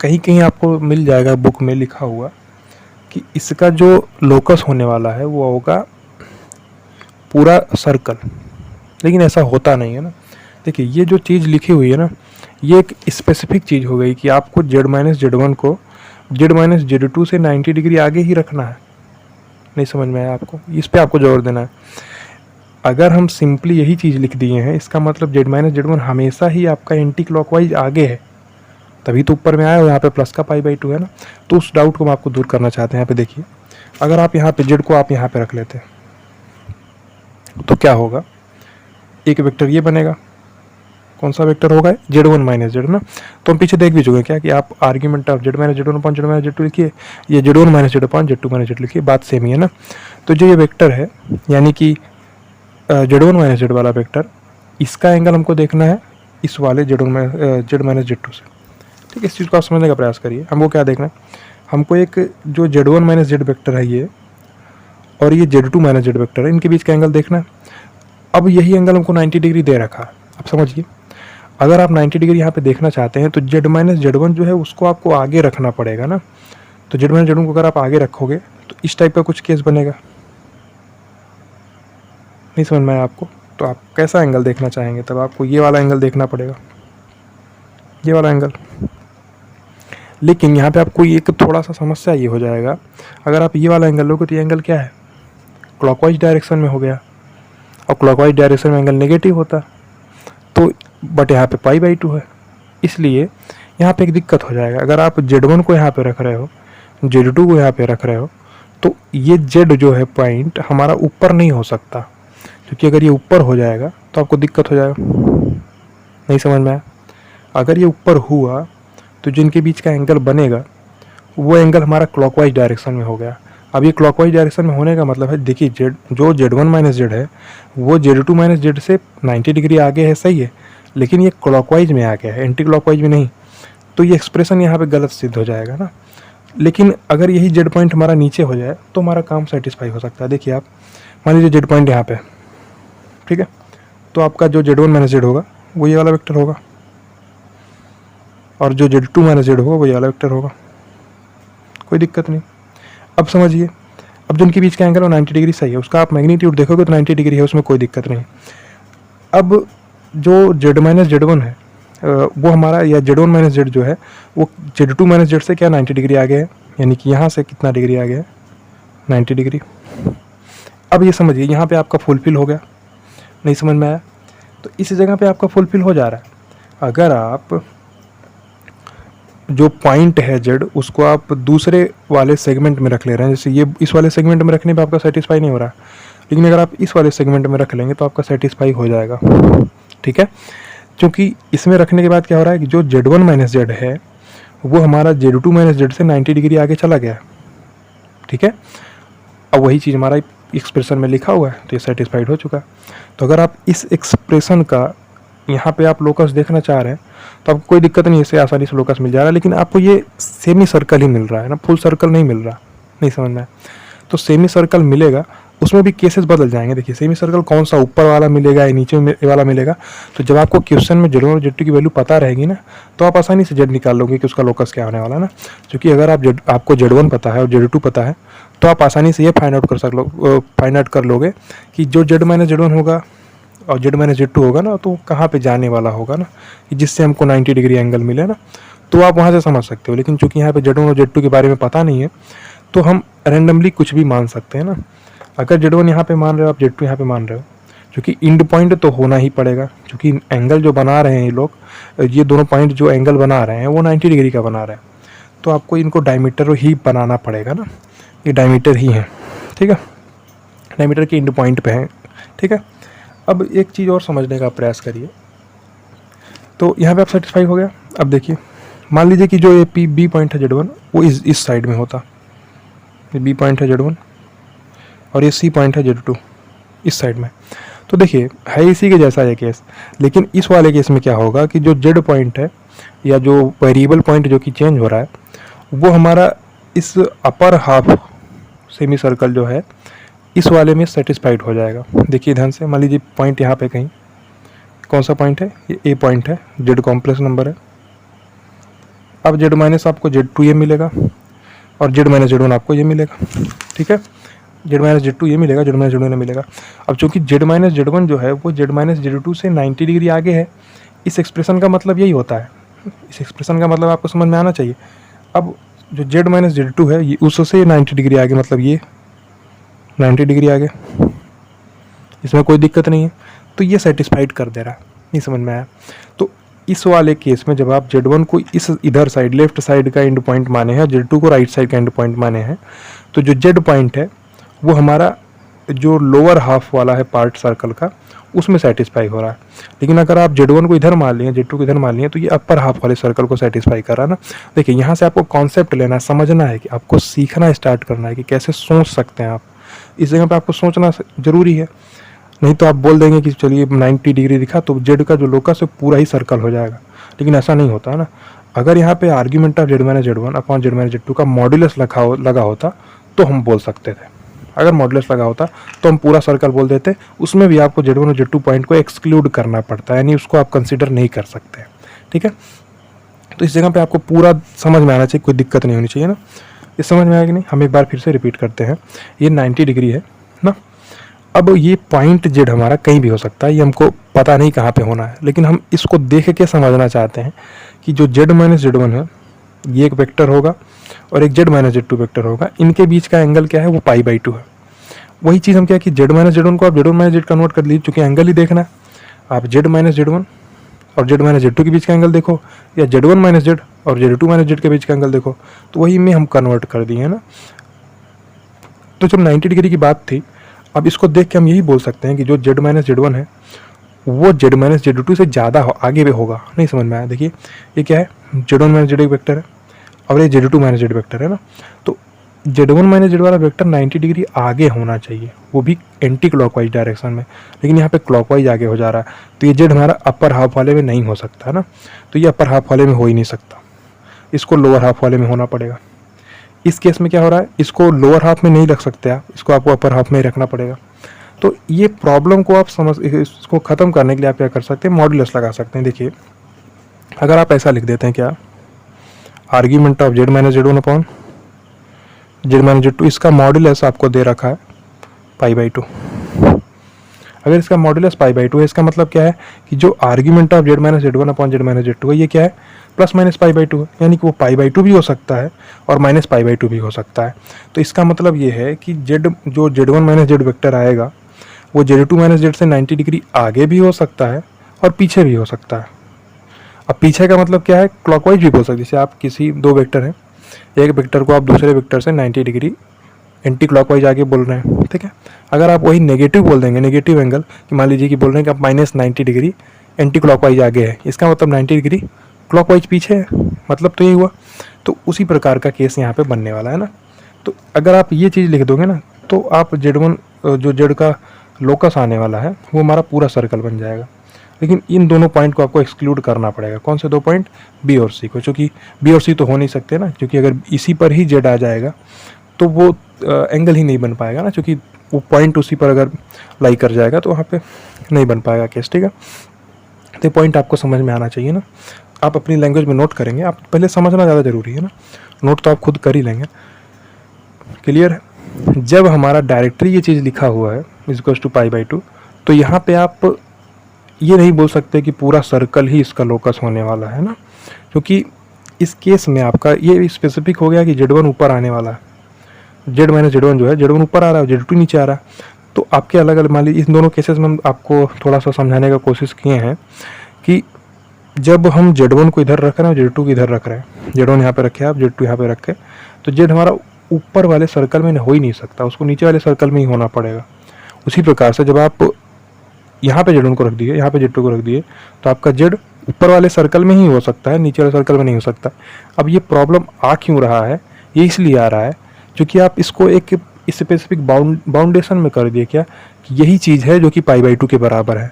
S1: कहीं कहीं आपको मिल जाएगा बुक में लिखा हुआ कि इसका जो लोकस होने वाला है वो होगा पूरा सर्कल। लेकिन ऐसा होता नहीं है ना। देखिए, ये जो चीज़ लिखी हुई है ना, ये एक स्पेसिफिक चीज़ हो गई कि आपको z-z1 को z-z2 से 90 डिग्री आगे ही रखना है। नहीं समझ में आया आपको? इस पे आपको जोर देना है। अगर हम सिंपली यही चीज़ लिख दिए हैं, इसका मतलब z-z1 हमेशा ही आपका एंटी क्लॉकवाइज आगे है, तभी तो ऊपर में आया और यहाँ पे प्लस का π/2 है ना। तो उस डाउट को हम आपको दूर करना चाहते हैं। यहाँ पे देखिए, अगर आप यहाँ पे z को आप यहाँ पे रख लेते हैं तो क्या होगा, एक वेक्टर ये बनेगा। कौन सा वेक्टर होगा, z1 - z ना। तो हम पीछे देख भी चुके हैं क्या कि आप argument of z-z1 upon z-z2 लिखिए, ये z1 - z upon z2 - z लिखिए, बात सेम ही है ना। तो जो ये वेक्टर है, यानी कि z1 - z वाला वेक्टर, इसका एंगल हमको देखना है इस वाले z z2 से। ठीक है, इस चीज़ को आप समझने का प्रयास करिए। हमको क्या देखना है, हमको एक जो z1 - z वेक्टर है ये, और ये z2 - z वेक्टर है, इनके बीच का एंगल देखना है। अब यही एंगल हमको 90 डिग्री दे रखा है। अब समझिए, अगर आप 90 डिग्री यहाँ पे देखना चाहते हैं तो z-z1 जो है उसको आपको आगे रखना पड़ेगा ना। तो z-z1 को अगर आप आगे रखोगे तो इस टाइप का कुछ केस बनेगा। नहीं समझ में आया आपको? तो आप कैसा एंगल देखना चाहेंगे, तब आपको ये वाला एंगल देखना पड़ेगा, ये वाला एंगल। लेकिन यहाँ पे आपको एक थोड़ा सा समस्या ये हो जाएगा, अगर आप ये वाला एंगल लोगे तो ये एंगल क्या है, क्लॉकवाइज डायरेक्शन में हो गया, और क्लॉकवाइज डायरेक्शन में एंगल नेगेटिव होता। तो बट यहाँ पे π/2 है, इसलिए यहाँ पे एक दिक्कत हो जाएगा। अगर आप z1 को यहाँ पे रख रहे हो, z2 को यहाँ पे रख रहे हो, तो ये z जो है पॉइंट हमारा ऊपर नहीं हो सकता, क्योंकि अगर ये ऊपर हो जाएगा तो आपको दिक्कत हो जाएगा। नहीं समझ में आया? अगर ये ऊपर हुआ तो जिनके बीच का एंगल बनेगा वो एंगल हमारा क्लॉकवाइज डायरेक्शन में हो गया। अब ये क्लॉकवाइज डायरेक्शन में होने का मतलब है, देखिए जो z1 - z है वो z2 - z से 90 डिग्री आगे है, सही है, लेकिन ये क्लॉकवाइज में आ गया है, एंटी क्लॉकवाइज में नहीं। तो ये एक्सप्रेशन यहाँ पे गलत सिद्ध हो जाएगा ना। लेकिन अगर यही z पॉइंट हमारा नीचे हो जाए तो हमारा काम सेटिस्फाई हो सकता है। देखिए, आप मान लीजिए z पॉइंट यहाँ पे, ठीक है, तो आपका जो z1 - z होगा वो ये वाला वेक्टर होगा, और जो z2 - z होगा वो ये वाला वेक्टर होगा। कोई दिक्कत नहीं। अब समझिए, अब जिनके बीच का एंगल है 90 डिग्री, सही है, उसका आप मैग्नीट्यूड देखोगे तो 90 डिग्री है, उसमें कोई दिक्कत नहीं। अब जो z - z1 है वो हमारा, या z1 - z जो है वो z2 - z से क्या 90 डिग्री आगे है, यानी कि यहाँ से कितना डिग्री आगे है, 90 डिग्री। अब ये समझिए, यहाँ पे आपका फुलफिल हो गया। नहीं समझ में आया? तो इस जगह पे आपका फुलफिल हो जा रहा है। अगर आप जो पॉइंट है z, उसको आप दूसरे वाले सेगमेंट में रख ले रहे हैं, जैसे ये इस वाले सेगमेंट में रखने पे आपका सेटिस्फाई नहीं हो रहा, लेकिन अगर आप इस वाले सेगमेंट में रख लेंगे तो आपका सेटिस्फाई हो जाएगा। ठीक है, क्योंकि इसमें रखने के बाद क्या हो रहा है कि जो z1 - z है वो हमारा z2 - z से 90 डिग्री आगे चला गया। ठीक है, अब वही चीज़ हमारा एक्सप्रेशन में लिखा हुआ है, तो ये सेटिस्फाइड हो चुका है। तो अगर आप इस एक्सप्रेशन का यहाँ पे आप लोकस देखना चाह रहे हैं तो आपको कोई दिक्कत नहीं, इससे आसानी से लोकस मिल जा रहा है, लेकिन आपको ये सेमी सर्कल ही मिल रहा है ना, फुल सर्कल नहीं मिल रहा, नहीं समझ में। तो सेमी सर्कल मिलेगा, उसमें भी केसेस बदल जाएंगे। देखिए सेमी सर्कल कौन सा, ऊपर वाला मिलेगा या नीचे वाला मिलेगा। तो जब आपको क्वेश्चन में Z1 और Z2 की वैल्यू पता रहेगी ना, तो आप आसानी से Z निकाल लोगे कि उसका लोकस क्या होने वाला है ना। क्योंकि अगर आपको Z1 पता है और Z2 पता है, तो आप आसानी से ये फाइंड आउट कर लोगे कि जो Z माइनस Z1 होगा और Z माइनस Z2 होगा ना, तो कहाँ पे जाने वाला होगा ना, कि जिससे हमको 90 डिग्री एंगल मिले ना, तो आप वहाँ से समझ सकते हो। लेकिन चूंकि यहाँ पे Z1 और Z2 के बारे में पता नहीं है, तो हम रैंडमली कुछ भी मान सकते हैं ना। अगर Z1 यहाँ पे मान रहे हो, आप Z2 यहाँ पे मान रहे हो, क्योंकि इंड पॉइंट तो होना ही पड़ेगा, क्योंकि एंगल जो बना रहे हैं ये लोग, ये दोनों पॉइंट जो एंगल बना रहे हैं वो 90 डिग्री का बना रहे हैं, तो आपको इनको डायमीटर ही बनाना पड़ेगा ना। ये डायमीटर ही है, ठीक है, डायमीटर के इंड पॉइंट पे है, ठीक है। अब एक चीज़ और समझने का प्रयास करिए। तो यहाँ पे आप सेटिस्फाई हो गया। अब देखिए, मान लीजिए कि जो ये बी पॉइंट है Z1 वो इस साइड में होता, ये बी पॉइंट है Z1 और ये सी पॉइंट है Z2 इस साइड में। तो देखिए है इसी के जैसा ये केस, लेकिन इस वाले केस में क्या होगा कि जो Z पॉइंट है या जो वेरिएबल पॉइंट जो कि चेंज हो रहा है, वो हमारा इस अपर हाफ सेमी सर्कल जो है इस वाले में सेटिस्फाइड हो जाएगा। देखिए ध्यान से, मान लीजिए पॉइंट यहाँ पे कहीं, कौन सा पॉइंट है, ये ए पॉइंट है, Z कॉम्प्लेक्स नंबर है। अब Z माइनस आपको Z2 ये मिलेगा और Z माइनस Z1 आपको ये मिलेगा, ठीक है। Z माइनस Z2 ये मिलेगा, Z माइनस Z1 ये मिलेगा। अब चूंकि Z माइनस Z1 जो है वो Z माइनस Z2 से 90 डिग्री आगे है, इस एक्सप्रेशन का मतलब यही होता है। इस एक्सप्रेशन का मतलब आपको समझ में आना चाहिए। अब जो Z माइनस Z2 है ये उससे 90 डिग्री आगे, मतलब ये 90 डिग्री आगे, इसमें कोई दिक्कत नहीं है, तो ये सेटिस्फाइड कर दे रहा है। नहीं समझ में आया? तो इस वाले केस में जब आप Z1 को इस इधर साइड लेफ्ट साइड का एंड पॉइंट माने हैं, Z2 को राइट साइड का एंड पॉइंट माने हैं, तो जो Z पॉइंट है वो हमारा जो लोअर हाफ वाला है पार्ट सर्कल का, उसमें सेटिस्फाई हो रहा है। लेकिन अगर आप Z1 को इधर मान लिए, Z2 को इधर मान लिए, तो ये अपर हाफ वाले सर्कल को सेटिस्फाई कर रहा है ना। देखिए यहाँ से आपको कॉन्सेप्ट लेना है, समझना है, कि आपको सीखना स्टार्ट करना है कि कैसे सोच सकते हैं आप। इस जगह पे आपको सोचना जरूरी है, नहीं तो आप बोल देंगे कि चलिए 90 डिग्री दिखा तो Z का जो लोकस है पूरा ही सर्कल हो जाएगा, लेकिन ऐसा नहीं होता है ना। अगर यहाँ पे argument of Z minus Z1 upon Z minus Z2 का मॉड्यूलस लगा होता तो हम बोल सकते थे। अगर मॉड्यूलस लगा होता तो हम पूरा सर्कल बोल देते, उसमें भी आपको Z1 और Z2 पॉइंट को एक्सक्लूड करना पड़ता है, यानी उसको आप कंसिडर नहीं कर सकते, ठीक है। तो इस जगह पे आपको पूरा समझ में आना चाहिए, कोई दिक्कत नहीं होनी चाहिए ना। ये समझ में आया कि नहीं? हम एक बार फिर से रिपीट करते हैं। ये 90 डिग्री है ना। अब ये पॉइंट Z हमारा कहीं भी हो सकता है, ये हमको पता नहीं कहाँ पे होना है, लेकिन हम इसको देख के समझना चाहते हैं कि जो Z माइनस Z1 है ये एक वेक्टर होगा और एक Z माइनस Z2 वेक्टर होगा, इनके बीच का एंगल क्या है, वो π/2 है। वही चीज़ हम क्या कि Z माइनस Z1 को आप Z1 माइनस Z कन्वर्ट कर लीजिए, चूँकि एंगल ही देखना है। आप Z माइनस Z1 और Z माइनस Z2 के बीच का एंगल देखो, या Z1 माइनस Z और Z2 माइनस Z के बीच का एंगल देखो, तो वही में हम कन्वर्ट कर दिए है ना। तो जब 90 डिग्री की बात थी, अब इसको देख के हम यही बोल सकते हैं कि जो Z माइनस Z1 है वो Z माइनस Z2 से ज़्यादा आगे भी होगा। नहीं समझ में आया? देखिए ये क्या है, Z1 माइनस Z1 वेक्टर है और ये Z2 माइनस Z वेक्टर है ना। तो Z1 माइनस Z वाला वेक्टर 90 डिग्री आगे होना चाहिए, वो भी एंटी क्लॉकवाइज डायरेक्शन में, लेकिन यहाँ पे क्लॉकवाइज आगे हो जा रहा है, तो ये Z हमारा अपर हाफ वाले में नहीं हो सकता है ना। तो ये अपर हाफ वाले में हो ही नहीं सकता, इसको लोअर हाफ वाले में होना पड़ेगा। इस केस में क्या हो रहा है, इसको लोअर हाफ में नहीं रख सकते आप, इसको आपको अपर हाफ में ही रखना पड़ेगा। तो ये प्रॉब्लम को आप इसको ख़त्म करने के लिए आप क्या कर सकते हैं, मॉड्यूलस लगा सकते हैं। देखिए अगर आप ऐसा लिख देते हैं, क्या argument of Z minus Z1 upon Z minus Z2, इसका मॉड्यूलस आपको दे रखा है π/2। अगर इसका मॉड्यूलस π/2 है, इसका मतलब क्या है कि जो argument of Z minus Z1 upon Z minus Z2 है, ये क्या है, प्लस माइनस π/2 है, यानी कि वो π/2 भी हो सकता है और माइनस π/2 भी हो सकता है। तो इसका मतलब ये है कि जो Z1 माइनस Z वेक्टर आएगा वो Z2 माइनस Z से 90 डिग्री आगे भी हो सकता है और पीछे भी हो सकता है। अब पीछे का मतलब क्या है, क्लॉकवाइज भी बोल सकते हैं। जैसे आप किसी दो वेक्टर हैं, एक वेक्टर को आप दूसरे वेक्टर से 90 डिग्री एंटी क्लॉकवाइज आगे बोल रहे हैं, ठीक है। अगर आप वही नेगेटिव बोल देंगे, नेगेटिव एंगल, कि मान लीजिए कि बोल रहे हैं कि आप माइनस 90 डिग्री एंटी क्लॉकवाइज आगे है, इसका मतलब 90 डिग्री क्लॉकवाइज पीछे है, मतलब तो ये हुआ। तो उसी प्रकार का केस यहाँ पे बनने वाला है ना। तो अगर आप ये चीज़ लिख दोगे ना तो आप Z1 जो Z का लोकस आने वाला है वो हमारा पूरा सर्कल बन जाएगा। लेकिन इन दोनों पॉइंट को आपको एक्सक्लूड करना पड़ेगा। कौन से दो पॉइंट? बी और सी को, क्योंकि बी और सी तो हो नहीं सकते ना, क्योंकि अगर इसी पर ही Z आ जाएगा तो वो एंगल ही नहीं बन पाएगा ना, क्योंकि वो पॉइंट उसी पर अगर लाई कर जाएगा तो वहाँ पे नहीं बन पाएगा केस, ठीक है। तो पॉइंट आपको समझ में आना चाहिए ना। आप अपनी लैंग्वेज में नोट करेंगे, आप पहले समझना ज़्यादा ज़रूरी है ना, नोट तो आप खुद कर ही लेंगे। क्लियर है? जब हमारा डायरेक्टरी ये चीज़ लिखा हुआ है इक्वल्स टू π/2, तो यहाँ पे आप ये नहीं बोल सकते कि पूरा सर्कल ही इसका लोकस होने वाला है ना, क्योंकि इस केस में आपका ये स्पेसिफिक हो गया कि Z1 ऊपर आने वाला है, Z - Z1 जो है Z1 ऊपर आ रहा है, Z2 नीचे आ रहा है। तो आपके अलग अलग मान लीजिए इन दोनों केसेस में हम आपको थोड़ा सा समझाने का कोशिश किए हैं कि जब हम Z1 को इधर रख रहे हैं और Z2 को इधर रख रहे हैं, Z1 यहाँ पे रखे आप, Z2 यहाँ पे रखे, तो Z हमारा ऊपर वाले सर्कल में हो ही नहीं सकता, उसको नीचे वाले सर्कल में ही होना पड़ेगा। उसी प्रकार से जब आप यहाँ पे Z1 को रख दिए, यहाँ पे Z2 को रख दिए, तो आपका Z ऊपर वाले सर्कल में ही हो सकता है, नीचे वाले सर्कल में नहीं हो सकता। अब ये प्रॉब्लम आ क्यों रहा है? ये इसलिए आ रहा है क्योंकि आप इसको एक स्पेसिफिक बाउंडेशन में कर दिए क्या कि यही चीज़ है जो कि π/2 के बराबर है।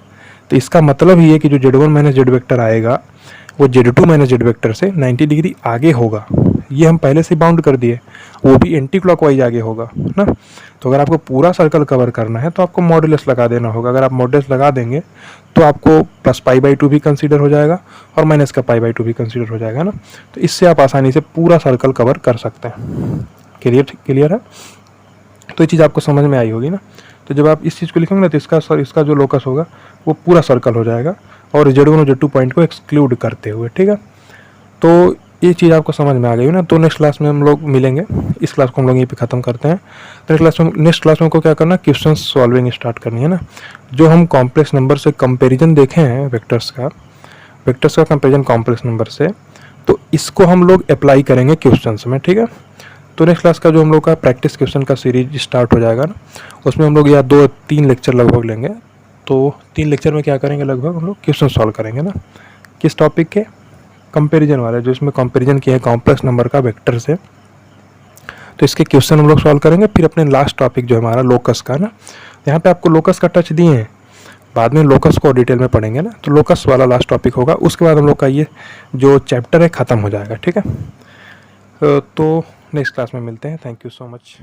S1: तो इसका मतलब ही है कि जो Z1 माइनस Z वेक्टर आएगा वो Z2 माइनस Z वेक्टर से 90 डिग्री आगे होगा। ये हम पहले से बाउंड कर दिए, वो भी एंटी क्लॉकवाइज आगे होगा ना। तो अगर आपको पूरा सर्कल कवर करना है तो आपको मॉडुलस लगा देना होगा। अगर आप मॉडुलस लगा देंगे तो आपको प्लस π/2 भी कंसीडर हो जाएगा और माइनस का π/2 भी कंसीडर हो जाएगा ना। तो इससे आप आसानी से पूरा सर्कल कवर कर सकते हैं। क्लियर है? तो ये चीज़ आपको समझ में आई होगी ना। तो जब आप इस चीज़ को लिखेंगे ना तो इसका जो लोकस होगा वो पूरा सर्कल हो जाएगा और Z1 और Z2 पॉइंट को एक्सक्लूड करते हुए, ठीक है। तो ये चीज़ आपको समझ में आ गई ना। तो नेक्स्ट क्लास में हम लोग मिलेंगे, इस क्लास को हम लोग यहीं पे ख़त्म करते हैं। तो नेक्स्ट क्लास में को क्या करना है, क्वेश्चन सॉल्विंग स्टार्ट करनी है ना। जो हम कॉम्प्लेक्स नंबर से कंपेरिजन देखे हैं वेक्टर्स का कंपेरिजन कॉम्प्लेक्स नंबर से, तो इसको हम लोग अप्लाई करेंगे क्वेश्चंस में, ठीक है। तो नेक्स्ट क्लास का जो हम लोग का प्रैक्टिस क्वेश्चन का सीरीज स्टार्ट हो जाएगा ना, उसमें हम लोग या 2-3 लेक्चर लगभग लेंगे। तो 3 लेक्चर में क्या करेंगे, लगभग हम लोग क्वेश्चन सॉल्व करेंगे ना। किस टॉपिक के? कंपैरिजन वाले, जो इसमें कंपैरिजन किया है कॉम्प्लेक्स नंबर का वेक्टर से, तो इसके क्वेश्चन हम लोग सॉल्व करेंगे। फिर अपने लास्ट टॉपिक जो हमारा लोकस का ना, यहाँ पे आपको लोकस का टच दिए हैं, बाद में लोकस को डिटेल में पढ़ेंगे ना। तो लोकस वाला लास्ट टॉपिक होगा, उसके बाद हम लोग का ये जो चैप्टर है ख़त्म हो जाएगा, ठीक है। तो नेक्स्ट क्लास में मिलते हैं। Thank you so much.